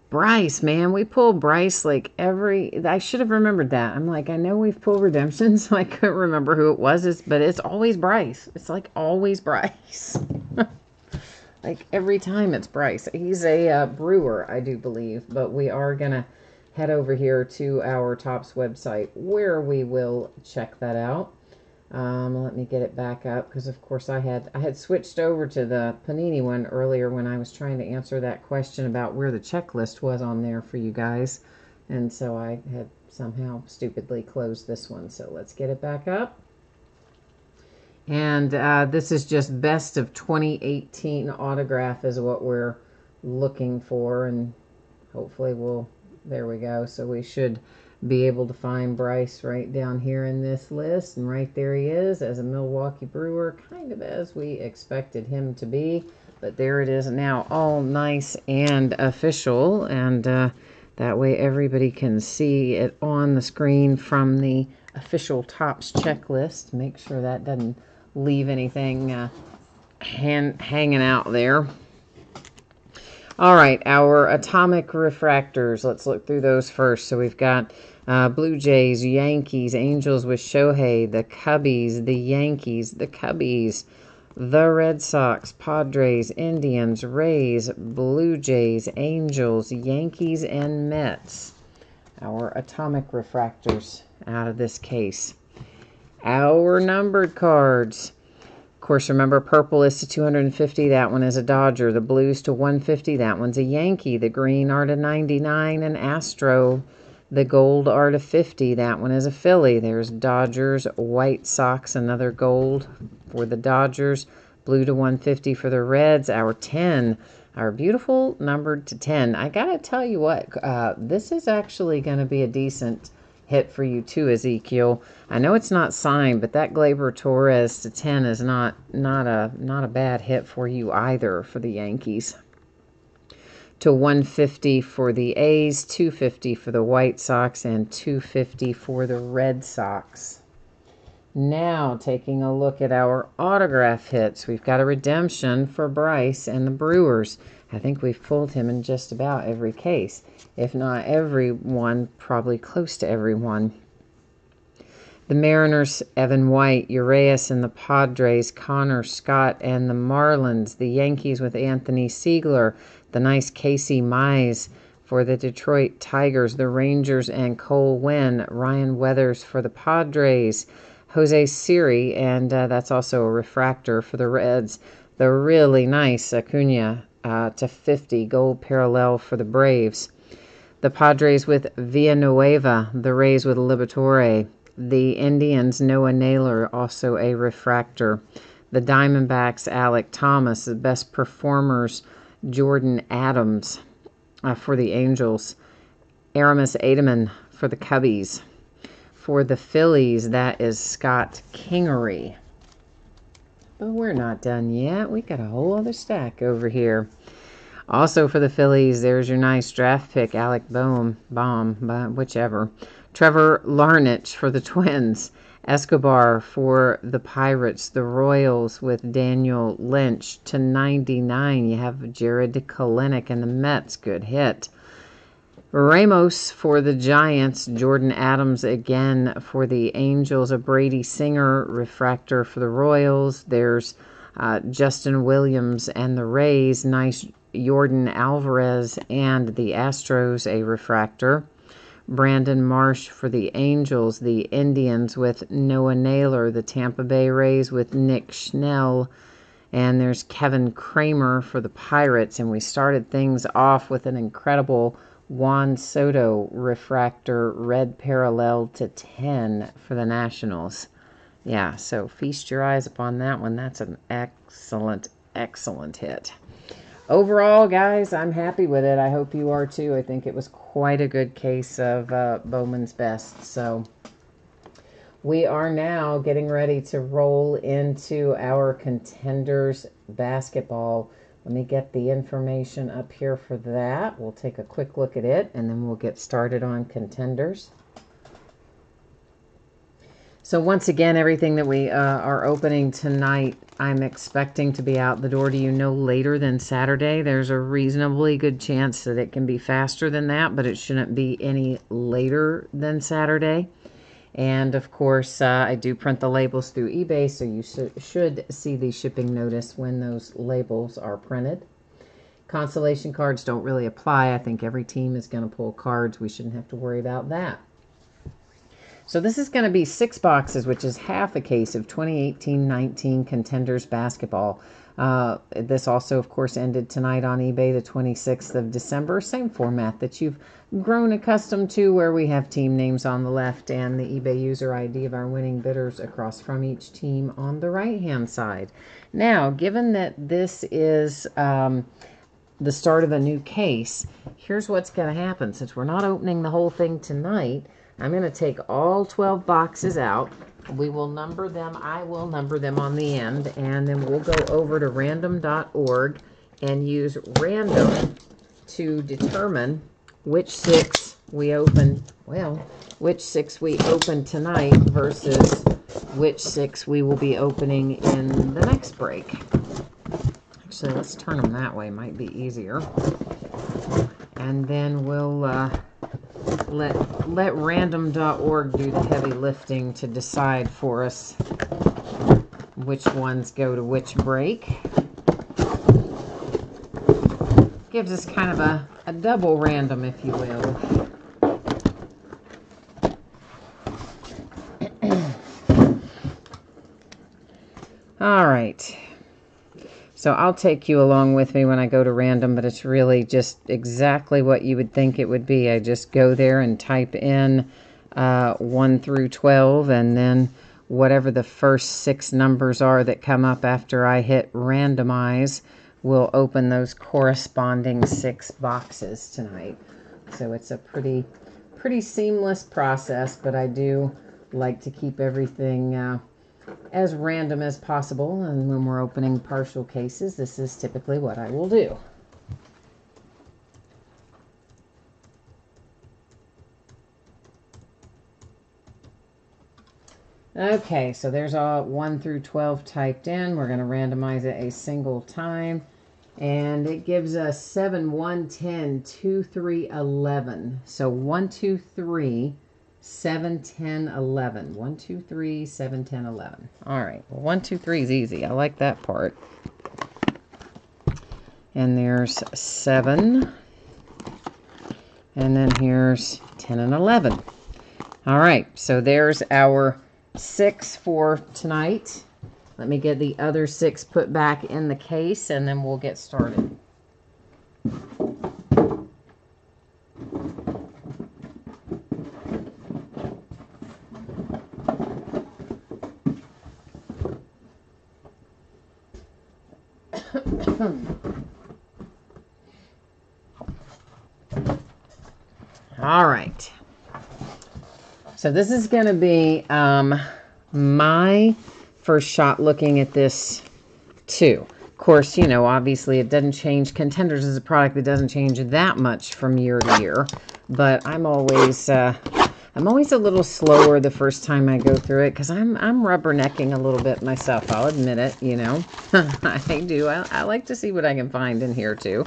Bryce, man. We pull Bryce like I should have remembered that. I'm like, I know we've pulled redemptions, so I couldn't remember who it was, but it's always Bryce. It's like always Bryce. Like every time it's Bryce. He's a brewer, I do believe, but we are going to head over here to our Topps website where we will check that out. Let me get it back up because, of course, I had switched over to the Panini one earlier when I was trying to answer that question about where the checklist was on there for you guys. And so I had somehow stupidly closed this one. So let's get it back up. And this is just best of 2018 autograph is what we're looking for. And hopefully there we go. So we should be able to find Bryce right down here in this list, and right there he is as a Milwaukee Brewer, kind of as we expected him to be, but there it is now, all nice and official, and that way everybody can see it on the screen from the official Topps checklist. Make sure that doesn't leave anything hanging out there. All right, our atomic refractors. Let's look through those first. So we've got Blue Jays, Yankees, Angels with Shohei, the Cubbies, the Yankees, the Cubbies, the Red Sox, Padres, Indians, Rays, Blue Jays, Angels, Yankees, and Mets. Our atomic refractors out of this case. Our numbered cards. Of course, remember, purple is to 250. That one is a Dodger. The blues to 150. That one's a Yankee. The green are to 99. An Astro. The gold are to 50. That one is a Philly. There's Dodgers, White Sox, another gold for the Dodgers. Blue to 150 for the Reds. Our 10, our beautiful numbered to 10. I got to tell you what, this is actually going to be a decent hit for you too, Ezekiel. I know it's not signed, but that Gleyber Torres to 10 is not a bad hit for you either for the Yankees. To 150 for the A's, 250 for the White Sox, and 250 for the Red Sox. Now, taking a look at our autograph hits, we've got a redemption for Bryce and the Brewers. I think we've pulled him in just about every case. If not every one, probably close to every one. The Mariners, Evan White, Urias and the Padres, Connor Scott and the Marlins. The Yankees with Anthony Siegler, the nice Casey Mize for the Detroit Tigers. The Rangers and Cole Winn, Ryan Weathers for the Padres. Jose Siri, and that's also a refractor for the Reds. The really nice Acuna to 50, gold parallel for the Braves. The Padres with Villanueva, the Rays with Liberatore. The Indians, Noah Naylor, also a refractor. The Diamondbacks, Alec Thomas. The best performers, Jordan Adams for the Angels. Aramis Ademan for the Cubbies. For the Phillies, that is Scott Kingery. But we're not done yet. We got a whole other stack over here. Also for the Phillies, there's your nice draft pick, Alec Bohm, whichever. Trevor Larnach for the Twins. Escobar for the Pirates. The Royals with Daniel Lynch to 99. You have Jared Kelenic and the Mets. Good hit. Ramos for the Giants. Jordan Adams again for the Angels. A Brady Singer refractor for the Royals. There's Justin Williams and the Rays. Nice Jordan Alvarez and the Astros, a refractor. Brandon Marsh for the Angels. The Indians with Noah Naylor. The Tampa Bay Rays with Nick Schnell. And there's Kevin Kramer for the Pirates. And we started things off with an incredible Juan Soto refractor, red parallel to 10 for the Nationals. Yeah, so feast your eyes upon that one. That's an excellent, excellent hit. Overall, guys, I'm happy with it. I hope you are too. I think it was quite a good case of Bowman's Best. So We are now getting ready to roll into our Contenders basketball. Let me get the information up here for that. We'll take a quick look at it, and then we'll get started on Contenders. So once again, everything that we are opening tonight, I'm expecting to be out the door to you no later than Saturday. There's a reasonably good chance that it can be faster than that, but it shouldn't be any later than Saturday. And of course, I do print the labels through eBay, so you should see the shipping notice when those labels are printed. Consolation cards don't really apply. I think every team is going to pull cards. We shouldn't have to worry about that. So this is going to be 6 boxes, which is half a case of 2018-19 Contenders basketball. This also, of course, ended tonight on eBay, the 26th of December. Same format that you've grown accustomed to, where we have team names on the left and the eBay user ID of our winning bidders across from each team on the right-hand side. Now, given that this is the start of a new case, here's what's going to happen. Since we're not opening the whole thing tonight, I'm going to take all 12 boxes out. We will number them. I will number them on the end, and then we'll go over to random.org and use random to determine which 6 we open, which 6 we open tonight versus which 6 we will be opening in the next break. Actually, let's turn them that way. Might be easier. And then we'll let random.org do the heavy lifting to decide for us which ones go to which break. Gives us kind of a double random, if you will. All right. So I'll take you along with me when I go to random, but it's really just exactly what you would think it would be. I just go there and type in 1 through 12, and then whatever the first 6 numbers are that come up after I hit randomize will open those corresponding 6 boxes tonight. So it's a pretty seamless process, but I do like to keep everything as random as possible, and when we're opening partial cases, this is typically what I will do. Okay, so there's all 1 through 12 typed in. We're going to randomize it a single time, and it gives us 7, 1, 10, 2, 3, 11. So 1, 2, 3, 7, 10, 11. 1, 2, 3, 7, 10, 11. All right. Well, 1, 2, 3 is easy. I like that part. And there's 7. And then here's 10 and 11. All right. So there's our 6 for tonight. Let me get the other 6 put back in the case, and then we'll get started. All right. So this is going to be my first shot looking at this too. Of course, you know, obviously it doesn't change. Contenders is a product that doesn't change that much from year to year, but I'm always a little slower the first time I go through it because I'm rubbernecking a little bit myself. I'll admit it, you know. I do. I like to see what I can find in here too.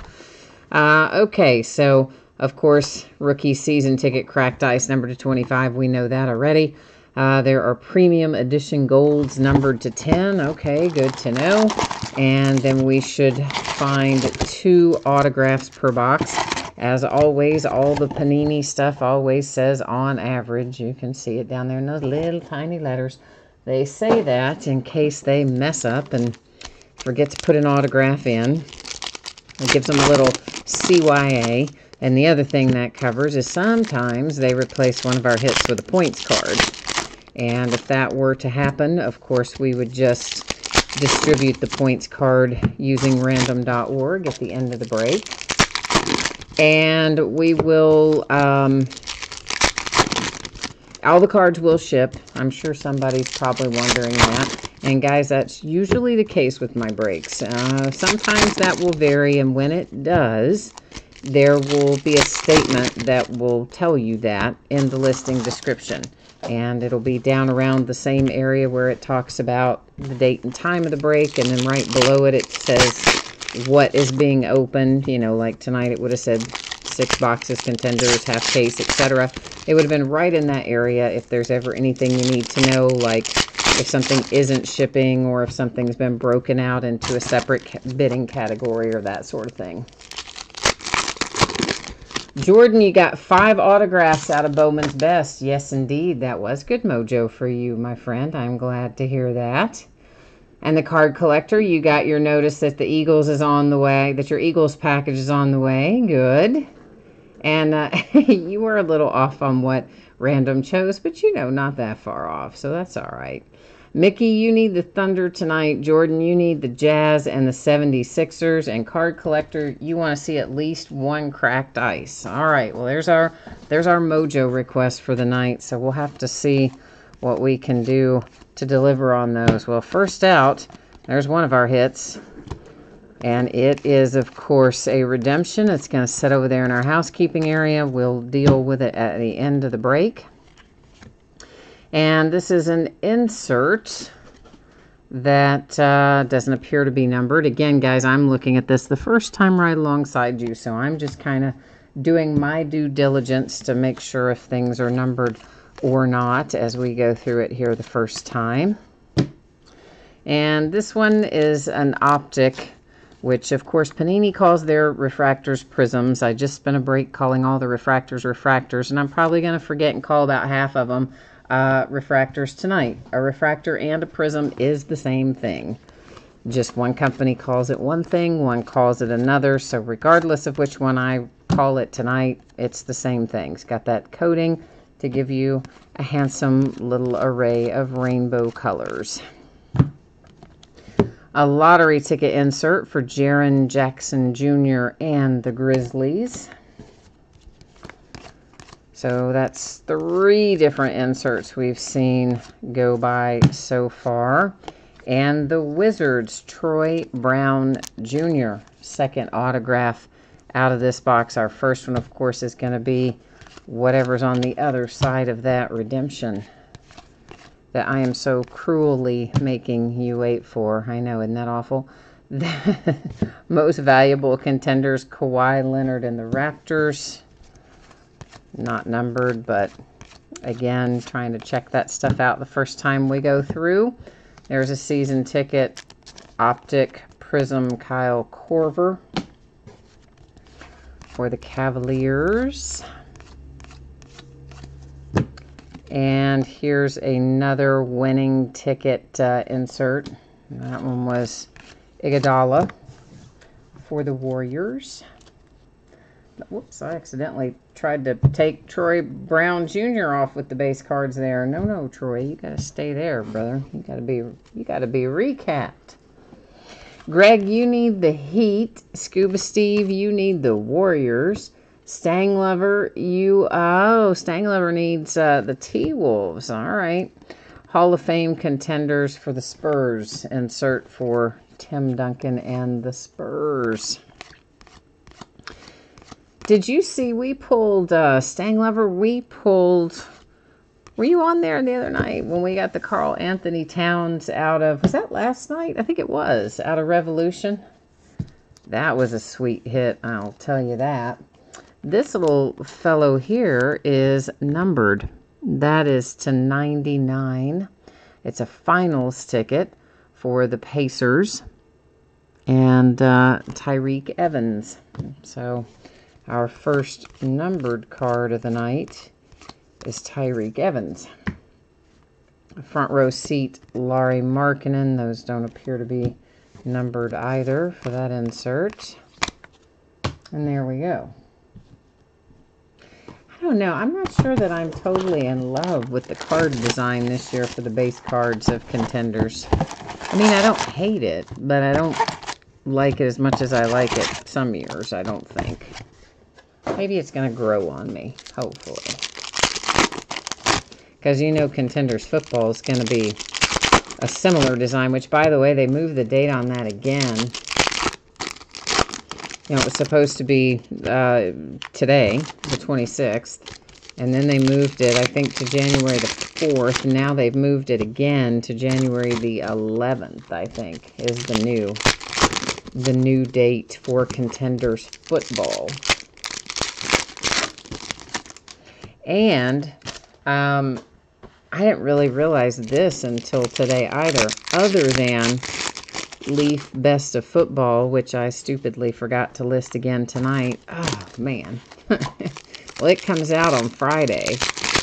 Okay, so of course, rookie season ticket cracked ice numbered to 25. We know that already. There are premium edition golds numbered to 10. Okay, good to know. And then we should find 2 autographs per box. As always, all the Panini stuff always says on average. You can see it down there in those little tiny letters. They say that in case they mess up and forget to put an autograph in. It gives them a little CYA. And the other thing that covers is sometimes they replace one of our hits with a points card. And if that were to happen, of course, we would just distribute the points card using random.org at the end of the break. And we will, All the cards will ship. I'm sure somebody's probably wondering that. And guys, that's usually the case with my breaks. Sometimes that will vary, and when it does, there will be a statement that will tell you that in the listing description. And it'll be down around the same area where it talks about the date and time of the break, and then right below it, it says what is being opened. You know, like tonight it would have said 6 boxes, contenders, half case, etc. It would have been right in that area if there's ever anything you need to know, like if something isn't shipping or if something's been broken out into a separate bidding category or that sort of thing. Jordan, you got 5 autographs out of Bowman's Best. Yes, indeed. That was good mojo for you, my friend. I'm glad to hear that. And the card collector, you got your notice that the Eagles is on the way, that your Eagles package is on the way. Good. And you were a little off on what random chose, but you know, not that far off, so that's all right. Mickey, you need the Thunder tonight. Jordan, you need the Jazz and the 76ers. And card collector, you want to see at least 1 cracked ice. All right, well, there's our mojo request for the night, so we'll have to see what we can do to deliver on those. Well, first out, there's one of our hits. And it is, of course, a redemption. It's going to sit over there in our housekeeping area. We'll deal with it at the end of the break. And this is an insert that doesn't appear to be numbered. Again, guys, I'm looking at this the first time right alongside you, so I'm just kind of doing my due diligence to make sure if things are numbered or not as we go through it here the first time. And this one is an optic, which of course Panini calls their refractors prisms. I just spent a break calling all the refractors, and I'm probably going to forget and call about half of them refractors tonight. A refractor and a prism is the same thing. Just one company calls it one thing, one calls it another, so regardless of which one I call it tonight, it's the same thing. It's got that coating to give you a handsome little array of rainbow colors. A lottery ticket insert for Jaren Jackson Jr. and the Grizzlies. So that's 3 different inserts we've seen go by so far. And the Wizards, Troy Brown Jr., second autograph out of this box. Our first one, of course, is going to be whatever's on the other side of that redemption that I am so cruelly making you wait for. I know, isn't that awful? Most valuable contenders, Kawhi Leonard and the Raptors. Not numbered, but again, trying to check that stuff out the first time we go through. There's a season ticket, optic prism, Kyle Korver for the Cavaliers. And here's another winning ticket insert. That one was Iguodala for the Warriors. Whoops, I accidentally tried to take Troy Brown Jr. off with the base cards there. No, Troy, you gotta stay there, brother. You gotta be recapped. Greg, you need the Heat. Scuba Steve, you need the Warriors. Stang Lover, Stang Lover needs the T-Wolves. All right. Hall of Fame contenders for the Spurs. Insert for Tim Duncan and the Spurs. Did you see we pulled, Stang Lover, were you on there the other night when we got the Karl Anthony Towns out of, was that last night? I think it was, out of Revolution. That was a sweet hit, I'll tell you that. This little fellow here is numbered. That is to 99. It's a finals ticket for the Pacers and Tyreke Evans. So our first numbered card of the night is Tyreke Evans. Front row seat, Lauri Markkanen. Those don't appear to be numbered either for that insert. And there we go. I don't know. I'm not sure that I'm totally in love with the card design this year for the base cards of contenders. I mean, I don't hate it, but I don't like it as much as I like it some years, I don't think. Maybe it's going to grow on me, hopefully. Because you know Contenders football is going to be a similar design, which, by the way, they moved the date on that again. You know, it was supposed to be today, the 26th, and then they moved it, I think, to January the 4th. Now they've moved it again to January the 11th, I think, is the new date for Contenders football. And I didn't really realize this until today either, other than Leaf Best of Football, which I stupidly forgot to list again tonight. Oh, man. Well, it comes out on Friday,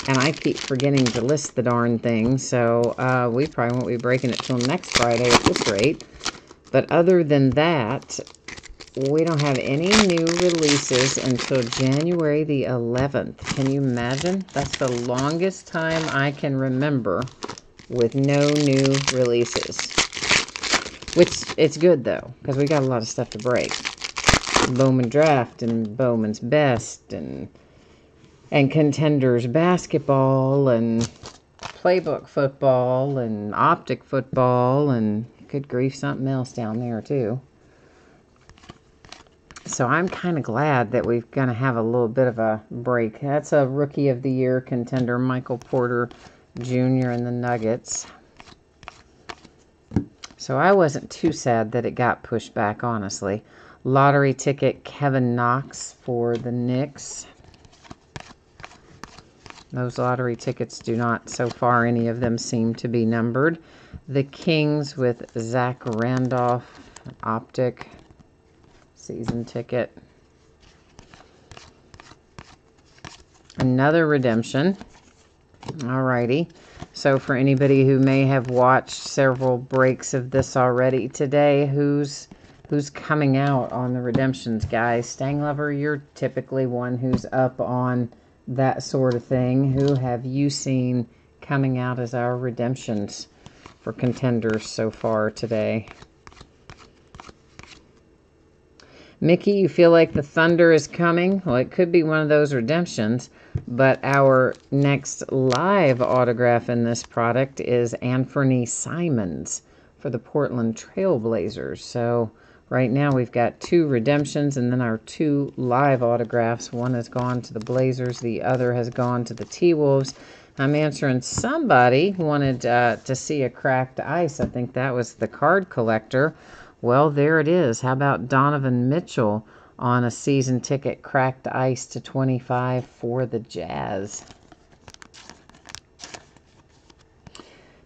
and I keep forgetting to list the darn thing, so we probably won't be breaking it till next Friday at this rate. But other than that, we don't have any new releases until January the 11th. Can you imagine? That's the longest time I can remember with no new releases. Which, it's good, though, because we got a lot of stuff to break. Bowman Draft and Bowman's Best and Contenders Basketball and Playbook Football and Optic Football and, good grief, something else down there, too. So I'm kind of glad that we're going to have a little bit of a break. That's a Rookie of the Year contender, Michael Porter Jr. and the Nuggets. So I wasn't too sad that it got pushed back, honestly. Lottery ticket, Kevin Knox for the Knicks. Those lottery tickets do not, so far, any of them seem to be numbered. The Kings with Zach Randolph, Optic season ticket. Another redemption. Alrighty. So for anybody who may have watched several breaks of this already today, who's coming out on the redemptions, guys? Stang Lover, you're typically one who's up on that sort of thing. Who have you seen coming out as our redemptions for Contenders so far today? Mickey, you feel like the Thunder is coming? Well, it could be one of those redemptions, but our next live autograph in this product is Anthony Simons for the Portland Trail Blazers. So right now we've got 2 redemptions and then our 2 live autographs. One has gone to the Blazers, the other has gone to the T-Wolves. I'm answering somebody wanted to see a cracked ice. I think that was the card collector. Well, there it is. How about Donovan Mitchell on a season ticket, cracked ice to 25 for the Jazz?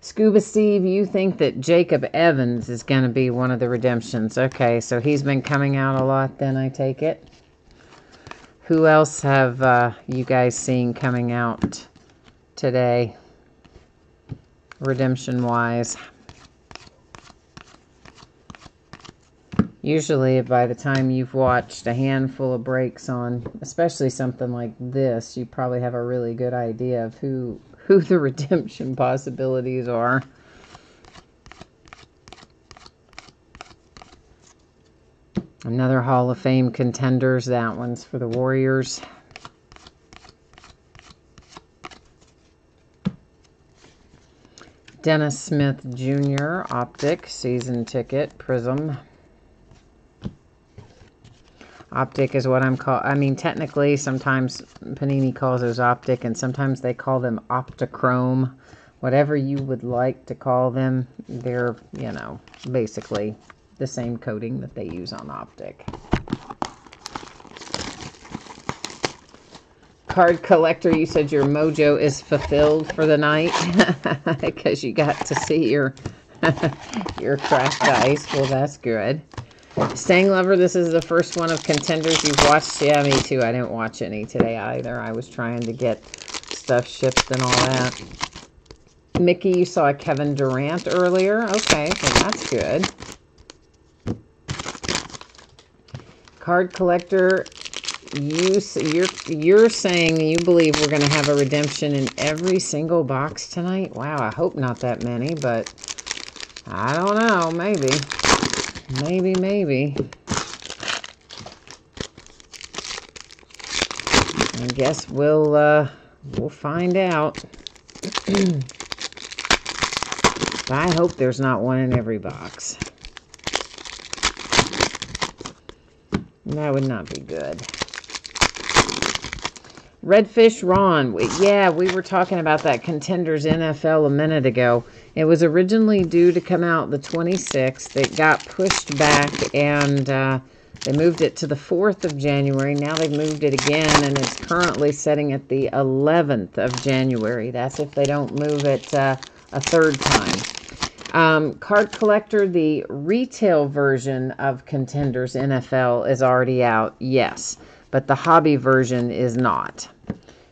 Scuba Steve, you think that Jacob Evans is going to be one of the redemptions. Okay, so he's been coming out a lot then, I take it. Who else have you guys seen coming out today, redemption-wise? Usually, by the time you've watched a handful of breaks on, especially something like this, you probably have a really good idea of who the redemption possibilities are. Another Hall of Fame contenders. That one's for the Warriors. Dennis Smith Jr. Optic season ticket, Prism. Optic is what I'm called. I mean, technically, sometimes Panini calls those Optic, and sometimes they call them Optichrome. Whatever you would like to call them, they're, you know, basically the same coating that they use on Optic. Card collector, you said your mojo is fulfilled for the night because you got to see your cracked ice. Well, that's good. Stang Lover, this is the first one of contenders you've watched. Yeah, me too. I didn't watch any today either. I was trying to get stuff shipped and all that. Mickey, you saw a Kevin Durant earlier. Okay, well, that's good. Card collector, you're saying you believe we're going to have a redemption in every single box tonight? Wow, I hope not that many, but I don't know. Maybe. Maybe. I guess we'll find out. I hope there's not one in every box. That would not be good. Redfish Ron. Yeah, we were talking about that Contenders NFL a minute ago. It was originally due to come out the 26th. It got pushed back, and they moved it to the 4th of January. Now they've moved it again, and it's currently setting at the 11th of January. That's if they don't move it a third time. Card Collector, the retail version of Contenders NFL is already out, yes. But the hobby version is not.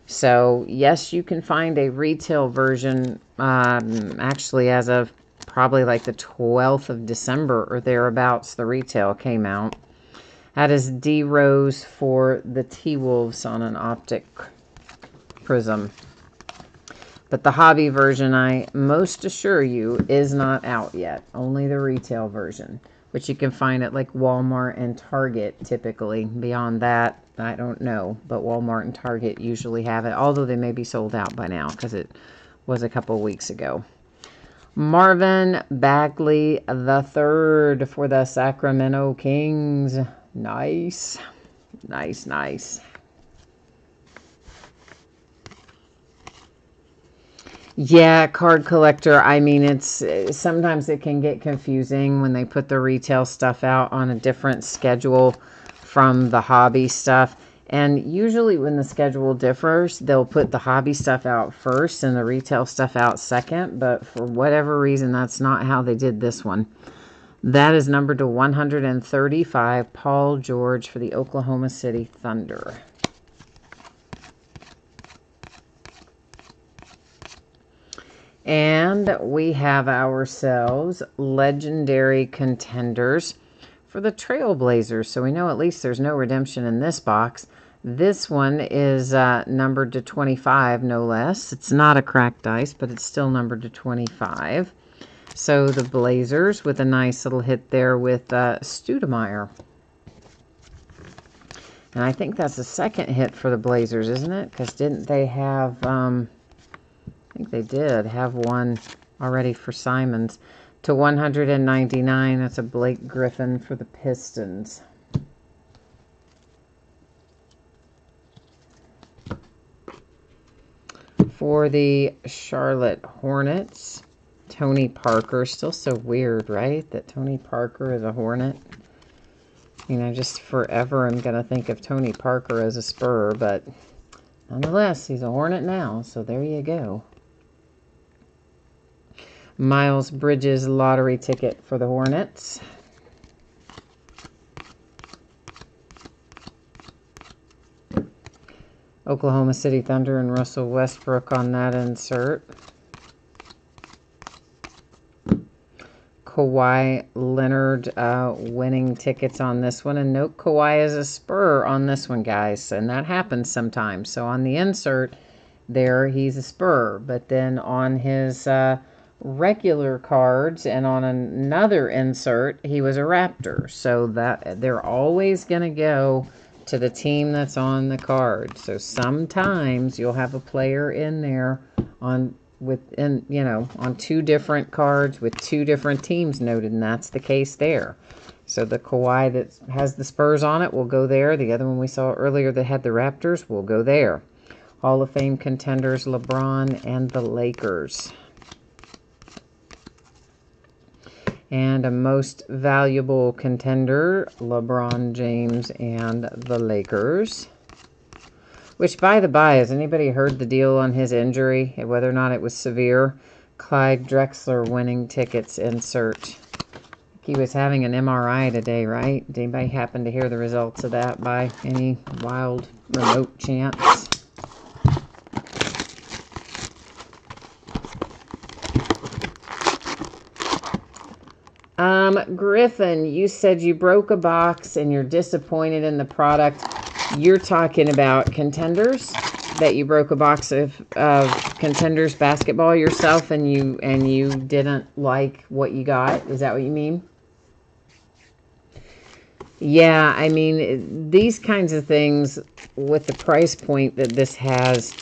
So, yes, you can find a retail version actually as of probably like the 12th of December or thereabouts. The retail came out. That is D Rose for the T-Wolves on an optic prism. But the hobby version, I most assure you, is not out yet. Only the retail version, which you can find at like Walmart and Target typically. Beyond that, I don't know. But Walmart and Target usually have it, although they may be sold out by now because it was a couple weeks ago. Marvin Bagley III for the Sacramento Kings. Nice. Nice, nice. Yeah, Card Collector. I mean, it's sometimes it can get confusing when they put the retail stuff out on a different schedule from the hobby stuff. And usually when the schedule differs, they'll put the hobby stuff out first and the retail stuff out second. But for whatever reason, that's not how they did this one. That is numbered to 135, Paul George for the Oklahoma City Thunder. And we have ourselves Legendary Contenders for the Trailblazers. So we know at least there's no redemption in this box. This one is numbered to 25, no less. It's not a cracked dice, but it's still numbered to 25. So the Blazers with a nice little hit there with Stoudemire. And I think that's the second hit for the Blazers, isn't it? Because didn't they have... I think they did have one already for Simons. To 199, that's a Blake Griffin for the Pistons. For the Charlotte Hornets, Tony Parker. Still so weird, right? That Tony Parker is a Hornet. You know, just forever I'm going to think of Tony Parker as a Spur, but nonetheless, he's a Hornet now, so there you go. Miles Bridges lottery ticket for the Hornets. Oklahoma City Thunder and Russell Westbrook on that insert. Kawhi Leonard winning tickets on this one. And note, Kawhi is a Spur on this one, guys. And that happens sometimes. So on the insert there, he's a Spur. But then on his... regular cards and on another insert he was a Raptor, so that they're always going to go to the team that's on the card. So sometimes you'll have a player in there on two different cards with two different teams noted, and that's the case there. So the Kawhi that has the Spurs on it will go there. The other one we saw earlier that had the Raptors will go there. Hall of Fame contenders LeBron and the Lakers. And a most valuable contender, LeBron James and the Lakers. Which, by the by, has anybody heard the deal on his injury? Whether or not it was severe? Clyde Drexler winning tickets insert. He was having an MRI today, right? Did anybody happen to hear the results of that by any wild remote chance? Griffin, you said you broke a box and you're disappointed in the product. You're talking about Contenders, that you broke a box of Contenders basketball yourself and you didn't like what you got. Is that what you mean? Yeah, I mean, these kinds of things with the price point that this has,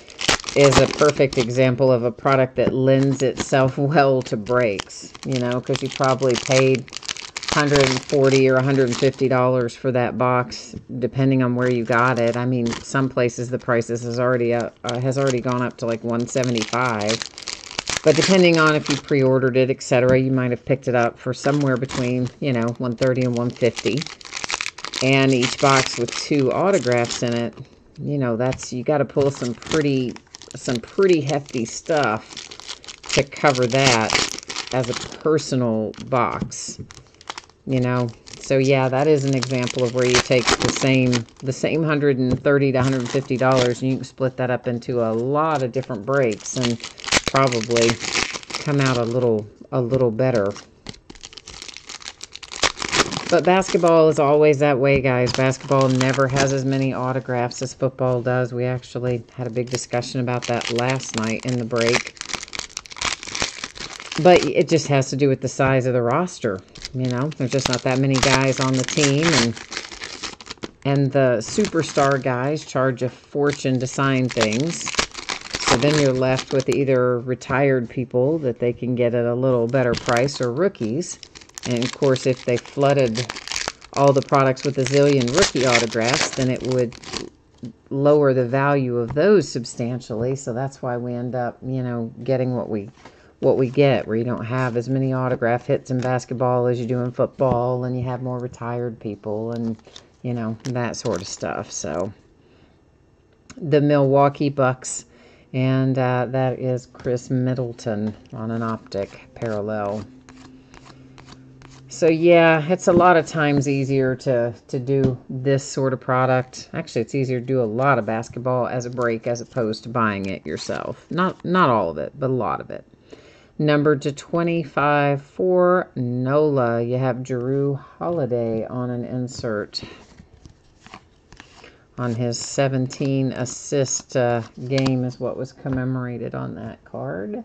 is a perfect example of a product that lends itself well to breaks, you know, because you probably paid $140 or $150 for that box, depending on where you got it. I mean, some places the prices has already gone up to like $175. But depending on if you pre-ordered it, etc., you might have picked it up for somewhere between, you know, $130 and $150. And each box with 2 autographs in it, you know, you got to pull some pretty hefty stuff to cover that as a personal box. You know, so yeah, that is an example of where you take the same $130 to $150 and you can split that up into a lot of different breaks and probably come out a little better. But basketball is always that way, guys. Basketball never has as many autographs as football does. We actually had a big discussion about that last night in the break. But it just has to do with the size of the roster. You know, there's just not that many guys on the team, and the superstar guys charge a fortune to sign things. So then you're left with either retired people that they can get at a little better price or rookies. And of course, if they flooded all the products with a zillion rookie autographs, then it would lower the value of those substantially. So that's why we end up, you know, getting what we get, where you don't have as many autograph hits in basketball as you do in football, and you have more retired people and, you know, that sort of stuff. So the Milwaukee Bucks, and that is Chris Middleton on an optic parallel. So yeah, it's a lot of times easier to do this sort of product. Actually, it's easier to do a lot of basketball as a break as opposed to buying it yourself. Not all of it, but a lot of it. Numbered to 25 for NOLA. You have Jrue Holiday on an insert on his 17 assist game is what was commemorated on that card.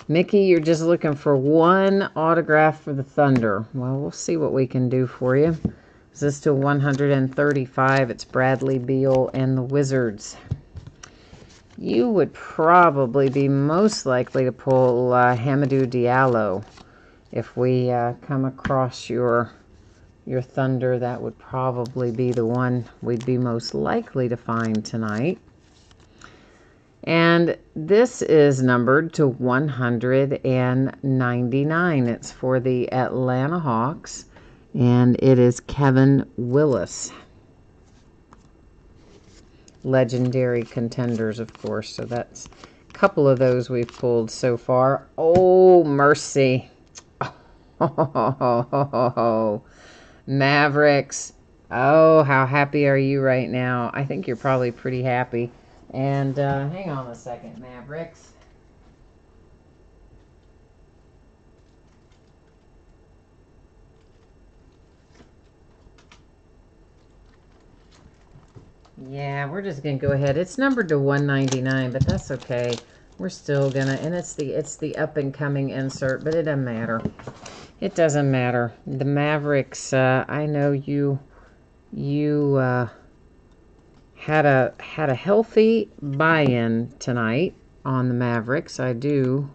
Mickey, you're just looking for one autograph for the Thunder. Well, we'll see what we can do for you. Is this to 135? It's Bradley Beal and the Wizards. You would probably be most likely to pull Hamidou Diallo. If we come across your Thunder, that would probably be the one we'd be most likely to find tonight. And this is numbered to 199. It's for the Atlanta Hawks, and it is Kevin Willis. Legendary contenders, of course. So that's a couple of those we've pulled so far. Oh, mercy. Oh, Mavericks. Oh, how happy are you right now? I think you're probably pretty happy. And hang on a second, Mavericks. Yeah, we're just going to go ahead. It's numbered to 199, but that's okay. We're still going to, and it's the up-and-coming insert, but it doesn't matter. It doesn't matter. The Mavericks, I know you had a healthy buy-in tonight on the Mavericks. I do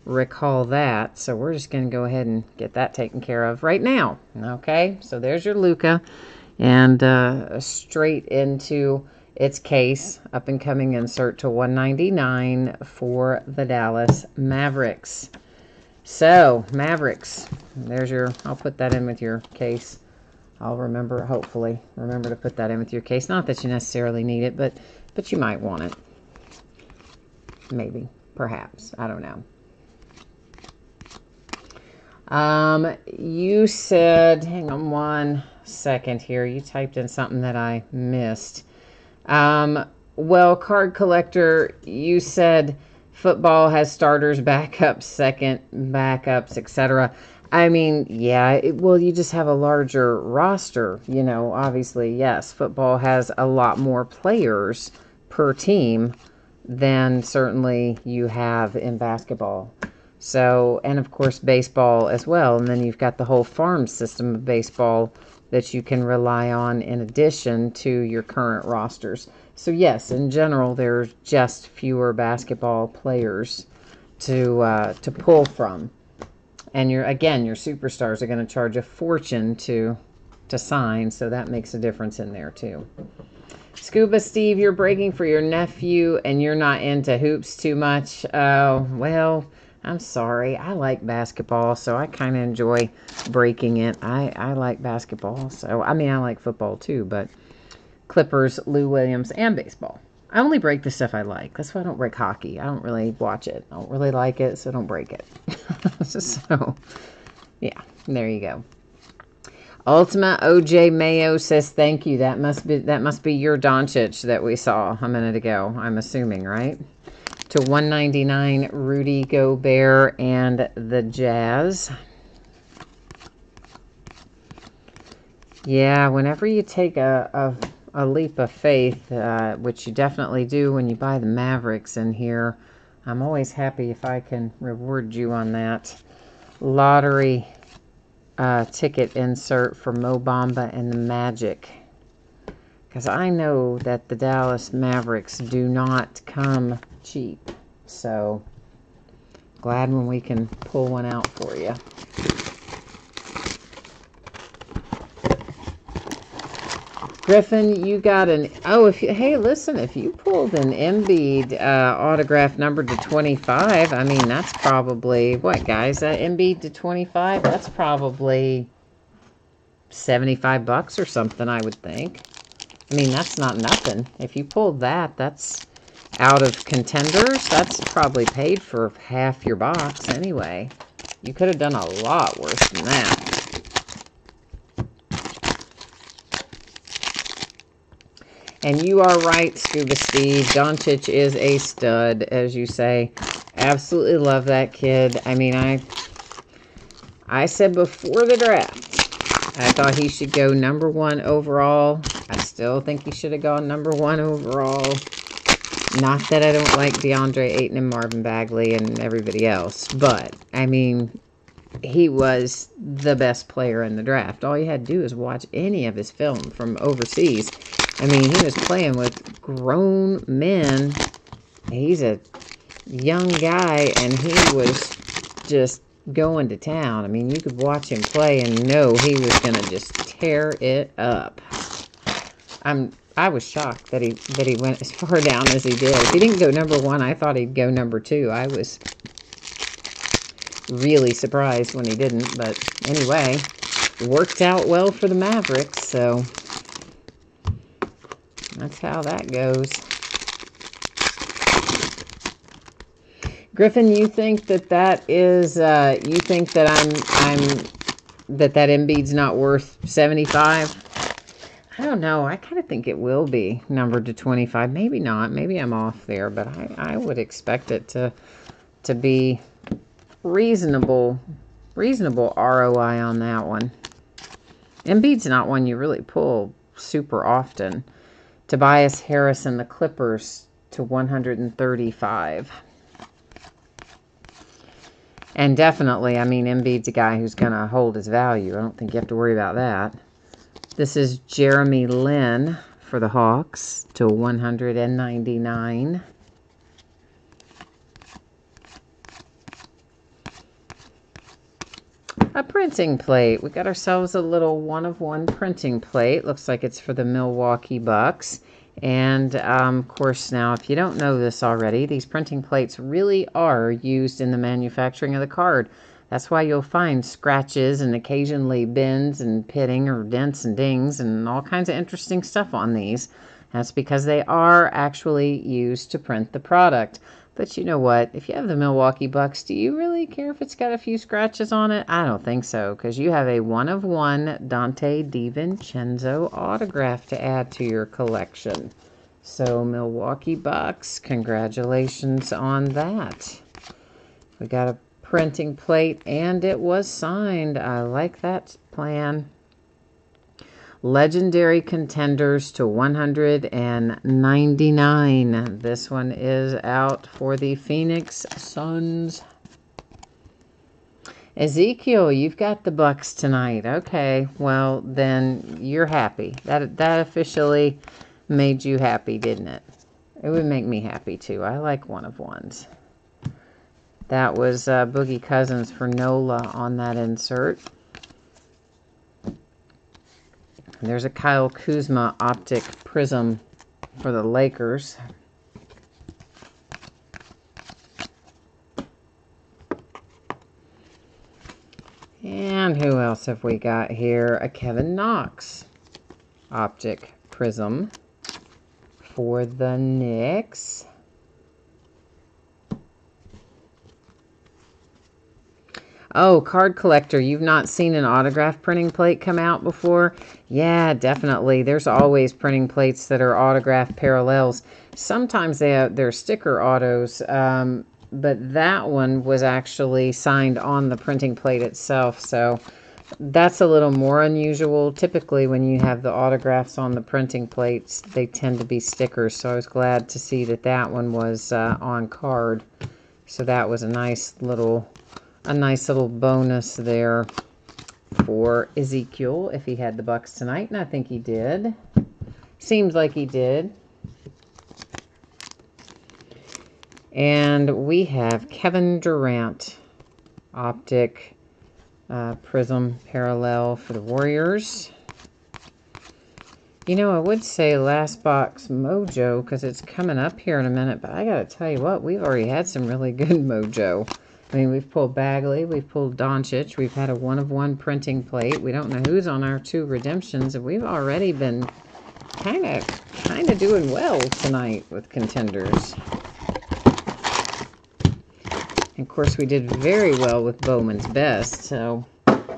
recall that. So we're just going to go ahead and get that taken care of right now. Okay, so there's your Luka. And straight into its case, up-and-coming insert to 199 for the Dallas Mavericks. So, Mavericks, there's your, I'll put that in with your case. I'll remember, hopefully, remember to put that in with your case. Not that you necessarily need it, but you might want it. Maybe, perhaps, I don't know. You said, hang on one second here, you typed in something that I missed. Well, card collector, you said football has starters, backups, second backups, etc. I mean, yeah, well, you just have a larger roster, you know, obviously, yes. Football has a lot more players per team than certainly you have in basketball. So, and of course, baseball as well. And then you've got the whole farm system of baseball that you can rely on in addition to your current rosters. So yes, in general, there's just fewer basketball players to pull from. And your superstars are going to charge a fortune to sign, so that makes a difference in there too. Scuba Steve, you're breaking for your nephew and you're not into hoops too much. Oh, well, I'm sorry. I like basketball, so I kind of enjoy breaking it. I like basketball, so I mean, I like football too, but Clippers, Lou Williams, and baseball. I only break the stuff I like. That's why I don't break hockey. I don't really watch it. I don't really like it, so don't break it. So, yeah, there you go. Ultima OJ Mayo says thank you. That must be your Doncic that we saw a minute ago. I'm assuming, right? To 199, Rudy Gobert and the Jazz. Yeah, whenever you take a leap of faith, which you definitely do when you buy the Mavericks in here, I'm always happy if I can reward you on that. Lottery ticket insert for Mo Bamba and the Magic. Because I know that the Dallas Mavericks do not come cheap. So, glad when we can pull one out for you. Griffin, you got hey, listen, if you pulled an Embiid autograph number to 25, I mean, that's probably, what, guys, Embiid to 25, that's probably $75 or something, I would think. I mean, that's not nothing. If you pulled that, that's out of contenders. That's probably paid for half your box anyway. You could have done a lot worse than that. And you are right, Scuba Steve. Doncic is a stud, as you say. Absolutely love that kid. I mean, I said before the draft, I thought he should go #1 overall. I still think he should have gone #1 overall. Not that I don't like DeAndre Ayton and Marvin Bagley and everybody else, but, I mean, he was the best player in the draft. All you had to do is watch any of his film from overseas. I mean, he was playing with grown men. He's a young guy, and he was just going to town. I mean, you could watch him play and know he was going to just tear it up. I was shocked that he went as far down as he did. If he didn't go #1, I thought he'd go #2. I was really surprised when he didn't, but anyway, worked out well for the Mavericks, so that's how that goes. Griffin, you think that is you think that that Embiid's not worth 75? I don't know. I kind of think it will be numbered to 25. Maybe not. Maybe I'm off there, but I would expect it to be reasonable ROI on that one. Embiid's not one you really pull super often. Tobias Harris and the Clippers to 135. And definitely, I mean, Embiid's a guy who's going to hold his value. I don't think you have to worry about that. This is Jeremy Lin for the Hawks to 199. A printing plate. We got ourselves a little 1-of-1 printing plate. Looks like it's for the Milwaukee Bucks. And, of course, now, if you don't know this already, these printing plates really are used in the manufacturing of the card. That's why you'll find scratches and occasionally bends and pitting or dents and dings and all kinds of interesting stuff on these. That's because they are actually used to print the product. But you know what? If you have the Milwaukee Bucks, do you really care if it's got a few scratches on it? I don't think so, because you have a 1-of-1 Dante DiVincenzo autograph to add to your collection. So, Milwaukee Bucks, congratulations on that. We got a printing plate, and it was signed. I like that plan. Legendary Contenders to 199. This one is out for the Phoenix Suns. Ezekiel, you've got the Bucks tonight. Okay, well, then you're happy. That officially made you happy, didn't it? It would make me happy, too. I like one of ones. That was Boogie Cousins for Nola on that insert. There's a Kyle Kuzma optic prism for the Lakers. And who else have we got here? A Kevin Knox optic prism for the Knicks. Oh, card collector, you've not seen an autograph printing plate come out before? Yeah, definitely. There's always printing plates that are autograph parallels. Sometimes they're sticker autos, but that one was actually signed on the printing plate itself, so that's a little more unusual. Typically, when you have the autographs on the printing plates, they tend to be stickers, so I was glad to see that that one was on card. So that was a nice little bonus there for Ezekiel if he had the Bucks tonight, and I think he did. Seems like he did. And we have Kevin Durant optic prism parallel for the Warriors. You know, I would say last box mojo because it's coming up here in a minute, but I gotta tell you what, we've already had some really good mojo. I mean, we've pulled Bagley, we've pulled Doncic, we've had a one-of-one printing plate. We don't know who's on our two redemptions, and we've already been kind of doing well tonight with contenders. And of course, we did very well with Bowman's Best, so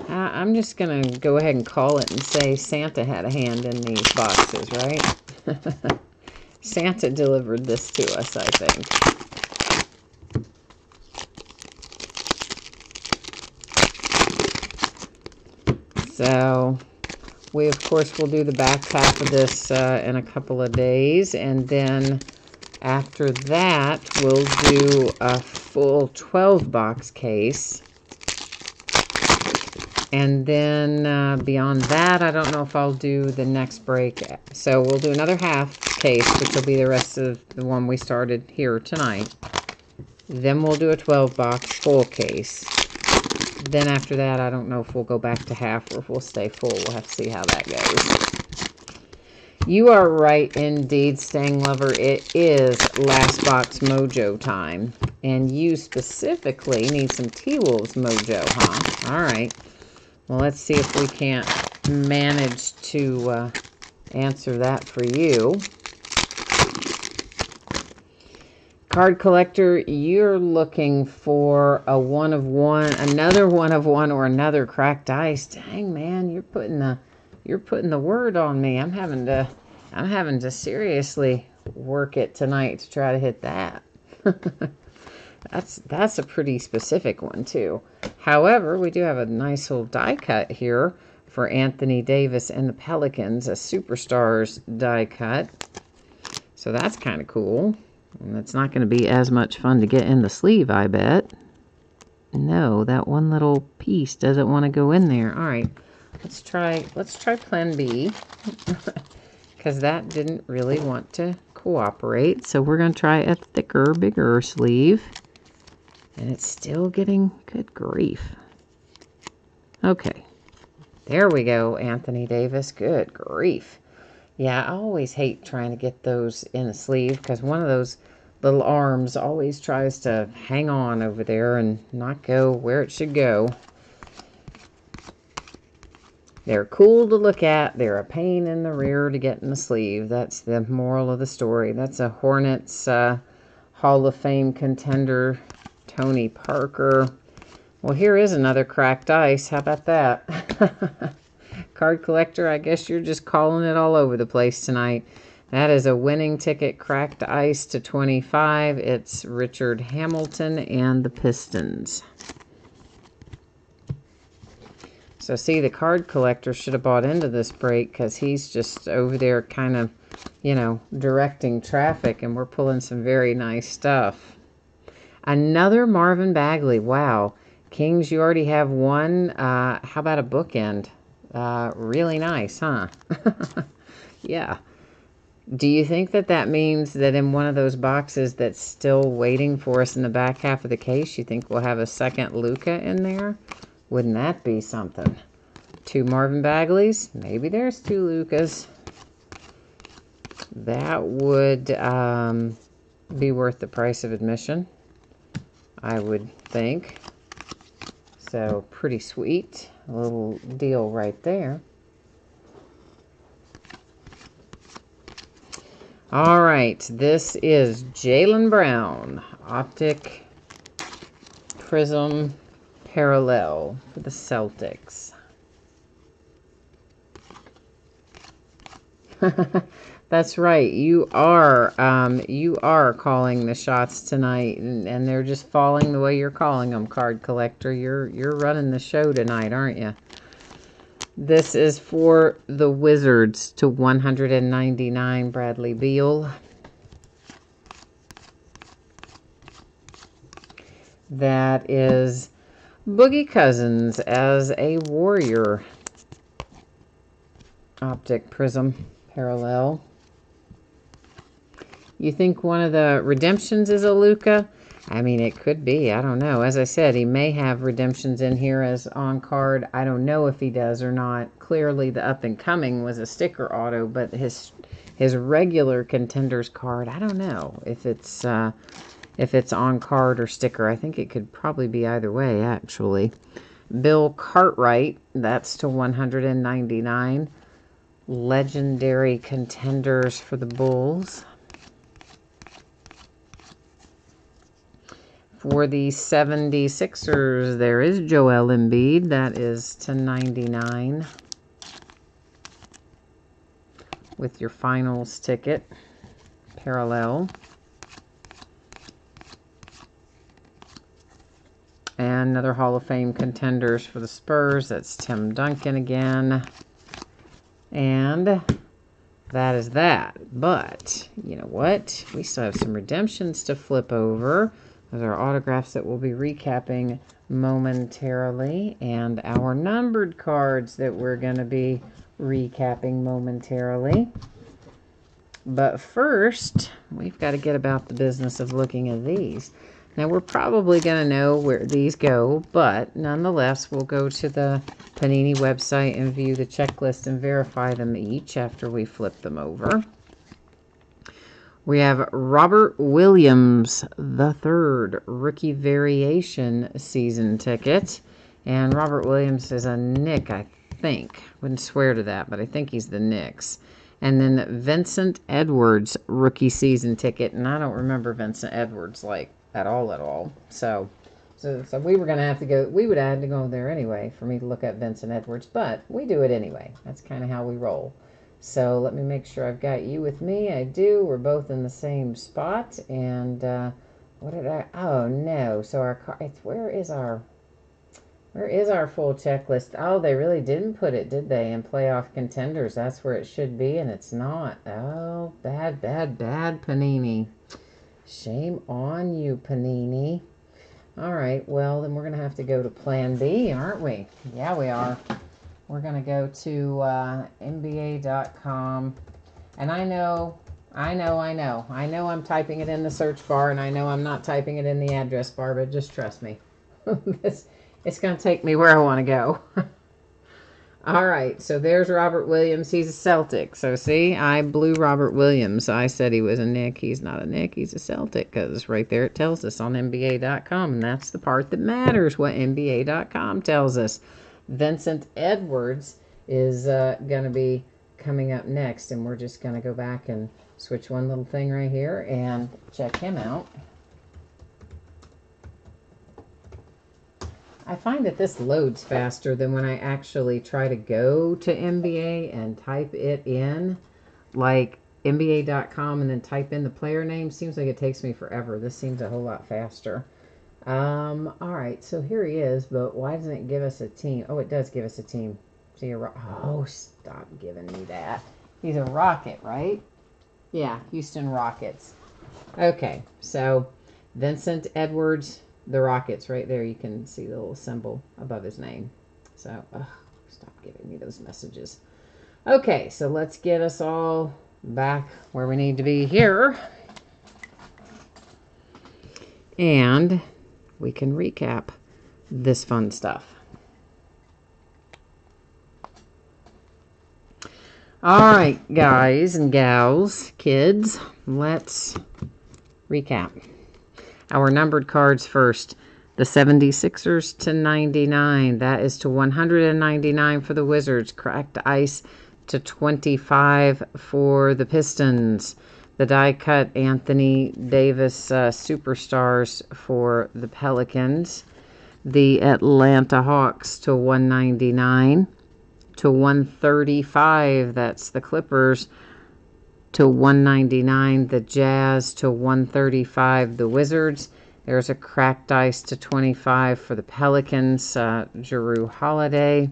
I'm just going to go ahead and call it and say Santa had a hand in these boxes, right? Santa delivered this to us, I think. So, we, of course, will do the back half of this in a couple of days. And then after that, we'll do a full 12-box case. And then beyond that, I don't know if I'll do the next break. So we'll do another half case, which will be the rest of the one we started here tonight. Then we'll do a 12-box full case. Then after that, I don't know if we'll go back to half or if we'll stay full. We'll have to see how that goes. You are right indeed, Stang Lover. It is last box mojo time. And you specifically need some T-Wolves mojo, huh? All right. Well, let's see if we can't manage to answer that for you. Card collector, you're looking for a one-of-one, another one-of-one, or another cracked ice. Dang, man, you're putting the word on me. I'm having to seriously work it tonight to try to hit that. That's a pretty specific one, too. However, we do have a nice little die cut here for Anthony Davis and the Pelicans, a Superstars die cut. So that's kind of cool. And it's not going to be as much fun to get in the sleeve, I bet. No, that one little piece doesn't want to go in there. All right, let's try plan B. Because that didn't really want to cooperate. So we're going to try a thicker, bigger sleeve. And it's still getting, good grief. Okay. There we go, Anthony Davis. Good grief. Yeah, I always hate trying to get those in a sleeve because one of those little arms always tries to hang on over there and not go where it should go. They're cool to look at. They're a pain in the rear to get in the sleeve. That's the moral of the story. That's a Hornets Hall of Fame contender, Tony Parker. Well, here is another cracked ice. How about that? Card collector, I guess you're just calling it all over the place tonight. That is a winning ticket, cracked ice to 25. It's Richard Hamilton and the Pistons. So see, the card collector should have bought into this break because he's just over there kind of, you know, directing traffic, and we're pulling some very nice stuff. Another Marvin Bagley. Wow. Kings, you already have one. How about a bookend? Really nice, huh? Yeah. Do you think that that means that in one of those boxes that's still waiting for us in the back half of the case, you think we'll have a second Luka in there? Wouldn't that be something? 2 Marvin Bagleys? Maybe there's 2 Lukas. That would be worth the price of admission, I would think. So, pretty sweet. A little deal right there. All right, this is Jaylen Brown, Optic Prism Parallel for the Celtics. That's right. You are calling the shots tonight, and they're just falling the way you're calling them, card collector. You're running the show tonight, aren't you? This is for the Wizards to 199, Bradley Beal. That is Boogie Cousins as a Warrior. Optic Prism Parallel. You think one of the redemptions is a Luka? I mean, it could be. I don't know. As I said, he may have redemptions in here as on card. I don't know if he does or not. Clearly, the up and coming was a sticker auto, but his regular contenders card, I don't know if it's on card or sticker. I think it could probably be either way, actually. Bill Cartwright, that's to 199. Legendary contenders for the Bulls. For the 76ers, there is Joel Embiid. That is to 99. With your finals ticket. Parallel. And another Hall of Fame contenders for the Spurs. That's Tim Duncan again. And that is that. But, you know what? We still have some redemptions to flip over. Those are autographs that we'll be recapping momentarily. And our numbered cards that we're going to be recapping momentarily. But first, we've got to get about the business of looking at these. Now, we're probably going to know where these go, but nonetheless, we'll go to the Panini website and view the checklist and verify them each after we flip them over. We have Robert Williams III, Rookie Variation Season Ticket. And Robert Williams is a Knick, I think. Wouldn't swear to that, but I think he's the Knicks. And then Vincent Edwards, Rookie Season Ticket. And I don't remember Vincent Edwards, like, at all. So we were going to have to go, we would have had to go there anyway for me to look at Vincent Edwards. But we do it anyway. That's kind of how we roll. So let me make sure I've got you with me. I do. We're both in the same spot. And what did I? Oh no. So our where is our full checklist? Oh, they really didn't put it, did they? In playoff contenders. That's where it should be, and it's not. Oh, bad Panini. Shame on you, Panini. All right. Well, then we're gonna have to go to Plan B, aren't we? Yeah, we are. We're going to go to NBA.com, and I know I'm typing it in the search bar, and I know I'm not typing it in the address bar, but just trust me. It's going to take me where I want to go. All right, so there's Robert Williams. He's a Celtic. So see, I blew Robert Williams. I said he was a Knick. He's not a Knick. He's a Celtic, because right there it tells us on NBA.com, and that's the part that matters, what NBA.com tells us. Vincent Edwards is going to be coming up next, and we're just going to go back and switch one little thing right here and check him out. I find that this loads faster than when I actually try to go to NBA and type it in, like NBA.com, and then type in the player name. Seems like it takes me forever. This seems a whole lot faster. All right, so here he is, but why doesn't it give us a team? Oh, it does give us a team. See, oh, stop giving me that. He's a Rocket, right? Yeah, Houston Rockets. Okay, so Vincent Edwards, the Rockets right there. You can see the little symbol above his name. So, stop giving me those messages. Okay, so let's get us all back where we need to be here. And we can recap this fun stuff. All right, guys and gals, kids, let's recap. Our numbered cards first. The 76ers to 99. That is to 199 for the Wizards. Cracked ice to 25 for the Pistons. The die cut Anthony Davis Superstars for the Pelicans. The Atlanta Hawks to 199. To 135, that's the Clippers. To 199, the Jazz. To 135, the Wizards. There's a cracked ice to 25 for the Pelicans, Jrue Holiday.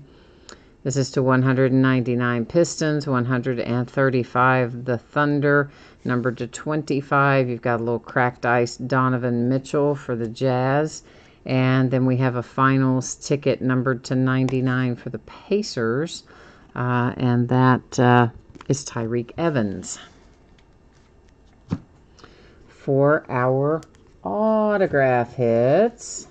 This is to 199 Pistons, 135 the Thunder. Numbered to 25, you've got a little cracked ice, Donovan Mitchell for the Jazz. And then we have a finals ticket numbered to 99 for the Pacers. And that is Tyreke Evans. For our autograph hits.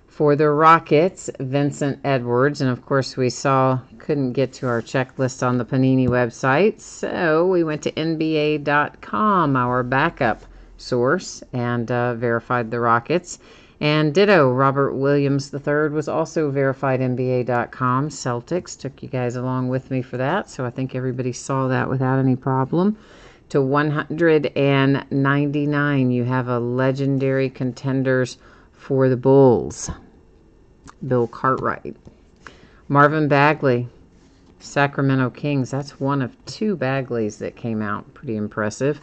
For the Rockets, Vincent Edwards. And of course we couldn't get to our checklist on the Panini website. So we went to NBA.com, our backup source, and verified the Rockets. And ditto, Robert Williams III was also verified NBA.com. Celtics, took you guys along with me for that. So I think everybody saw that without any problem. To 199, you have a legendary contenders for the Bulls. Bill Cartwright. Marvin Bagley, Sacramento Kings. That's one of 2 Bagleys that came out. Pretty impressive.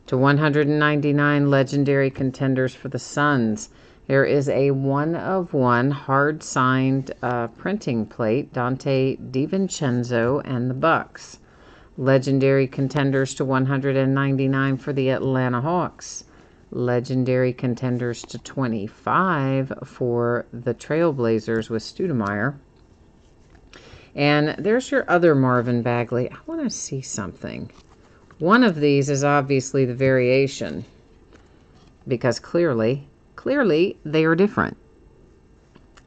To 199, legendary contenders for the Suns. There is a 1-of-1 hard-signed printing plate, Dante DiVincenzo and the Bucks. Legendary contenders to 199 for the Atlanta Hawks. Legendary contenders to 25 for the Trailblazers with Stoudemire. And there's your other Marvin Bagley. I want to see something. One of these is obviously the variation, because clearly they are different.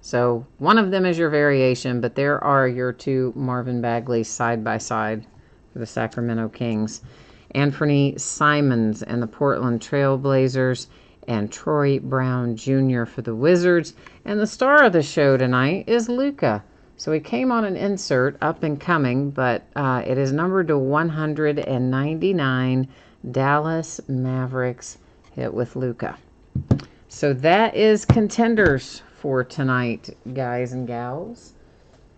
So one of them is your variation, but there are your 2 Marvin Bagleys side by side for the Sacramento Kings. Anthony Simons and the Portland Trailblazers, and Troy Brown Jr. for the Wizards. And the star of the show tonight is Luka. So he came on an insert, up and coming, but it is numbered to 199, Dallas Mavericks hit with Luka. So that is contenders for tonight, guys and gals.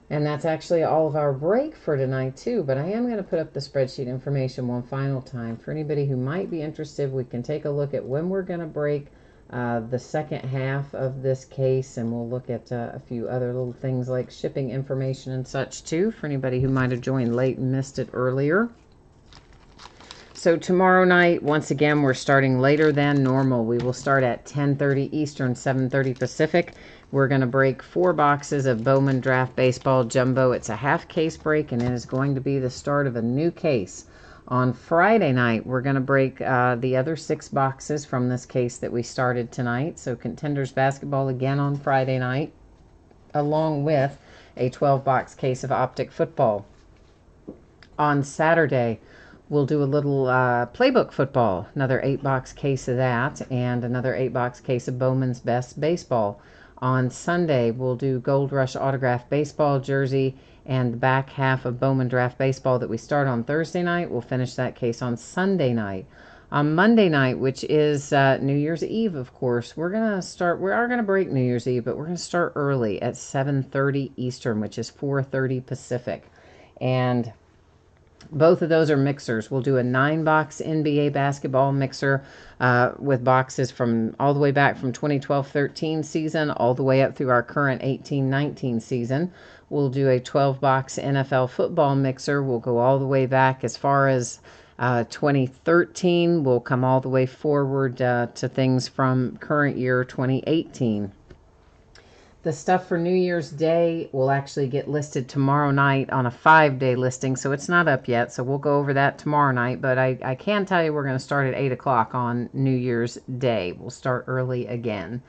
And that's actually all of our break for tonight, too. But I am going to put up the spreadsheet information one final time. For anybody who might be interested, we can take a look at when we're going to break the second half of this case. And we'll look at a few other little things like shipping information and such, too, for anybody who might have joined late and missed it earlier. So tomorrow night, once again, we're starting later than normal. We will start at 10:30 Eastern, 7:30 Pacific. We're going to break 4 boxes of Bowman Draft Baseball Jumbo. It's a half case break, and it is going to be the start of a new case. On Friday night, we're going to break the other 6 boxes from this case that we started tonight. So Contenders Basketball again on Friday night, along with a 12-box case of Optic Football. On Saturday, we'll do a little Playbook Football, another 8-box case of that, and another 8-box case of Bowman's Best Baseball. On Sunday, we'll do Gold Rush Autograph Baseball jersey and the back half of Bowman Draft Baseball that we start on Thursday night. We'll finish that case on Sunday night. On Monday night, which is New Year's Eve, of course, we are going to break New Year's Eve, but we're going to start early at 7:30 Eastern, which is 4:30 Pacific. And both of those are mixers. We'll do a 9-box NBA basketball mixer with boxes from all the way back from 2012-13 season all the way up through our current 18-19 season. We'll do a 12-box NFL football mixer. We'll go all the way back as far as 2013 will come all the way forward to things from current year 2018. The stuff for New Year's Day will actually get listed tomorrow night on a 5-day listing, so it's not up yet. So we'll go over that tomorrow night. But I can tell you we're going to start at 8 o'clock on New Year's Day. We'll start early again.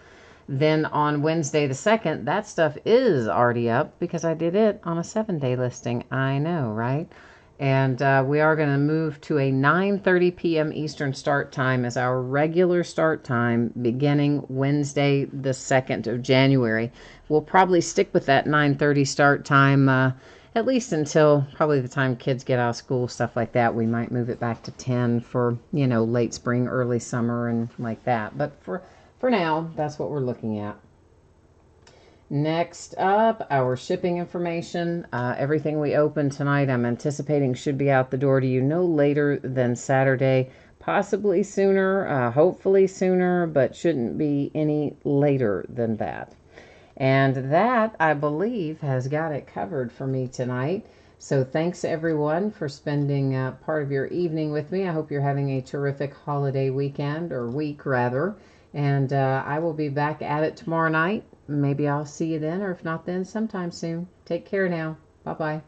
Then on Wednesday the 2nd, that stuff is already up because I did it on a 7-day listing. I know, right? And we are going to move to a 9:30 p.m. Eastern start time as our regular start time beginning Wednesday, the 2nd of January. We'll probably stick with that 9:30 start time at least until probably the time kids get out of school, stuff like that. We might move it back to 10 for, late spring, early summer, and like that. But for now, that's what we're looking at. Next up, our shipping information. Everything we open tonight, I'm anticipating should be out the door to you no later than Saturday, possibly sooner, hopefully sooner, but shouldn't be any later than that. And that, I believe, has got it covered for me tonight. So thanks, everyone, for spending part of your evening with me. I hope you're having a terrific holiday weekend, or week, rather. And I will be back at it tomorrow night. Maybe I'll see you then, or if not then, sometime soon. Take care now. Bye-bye.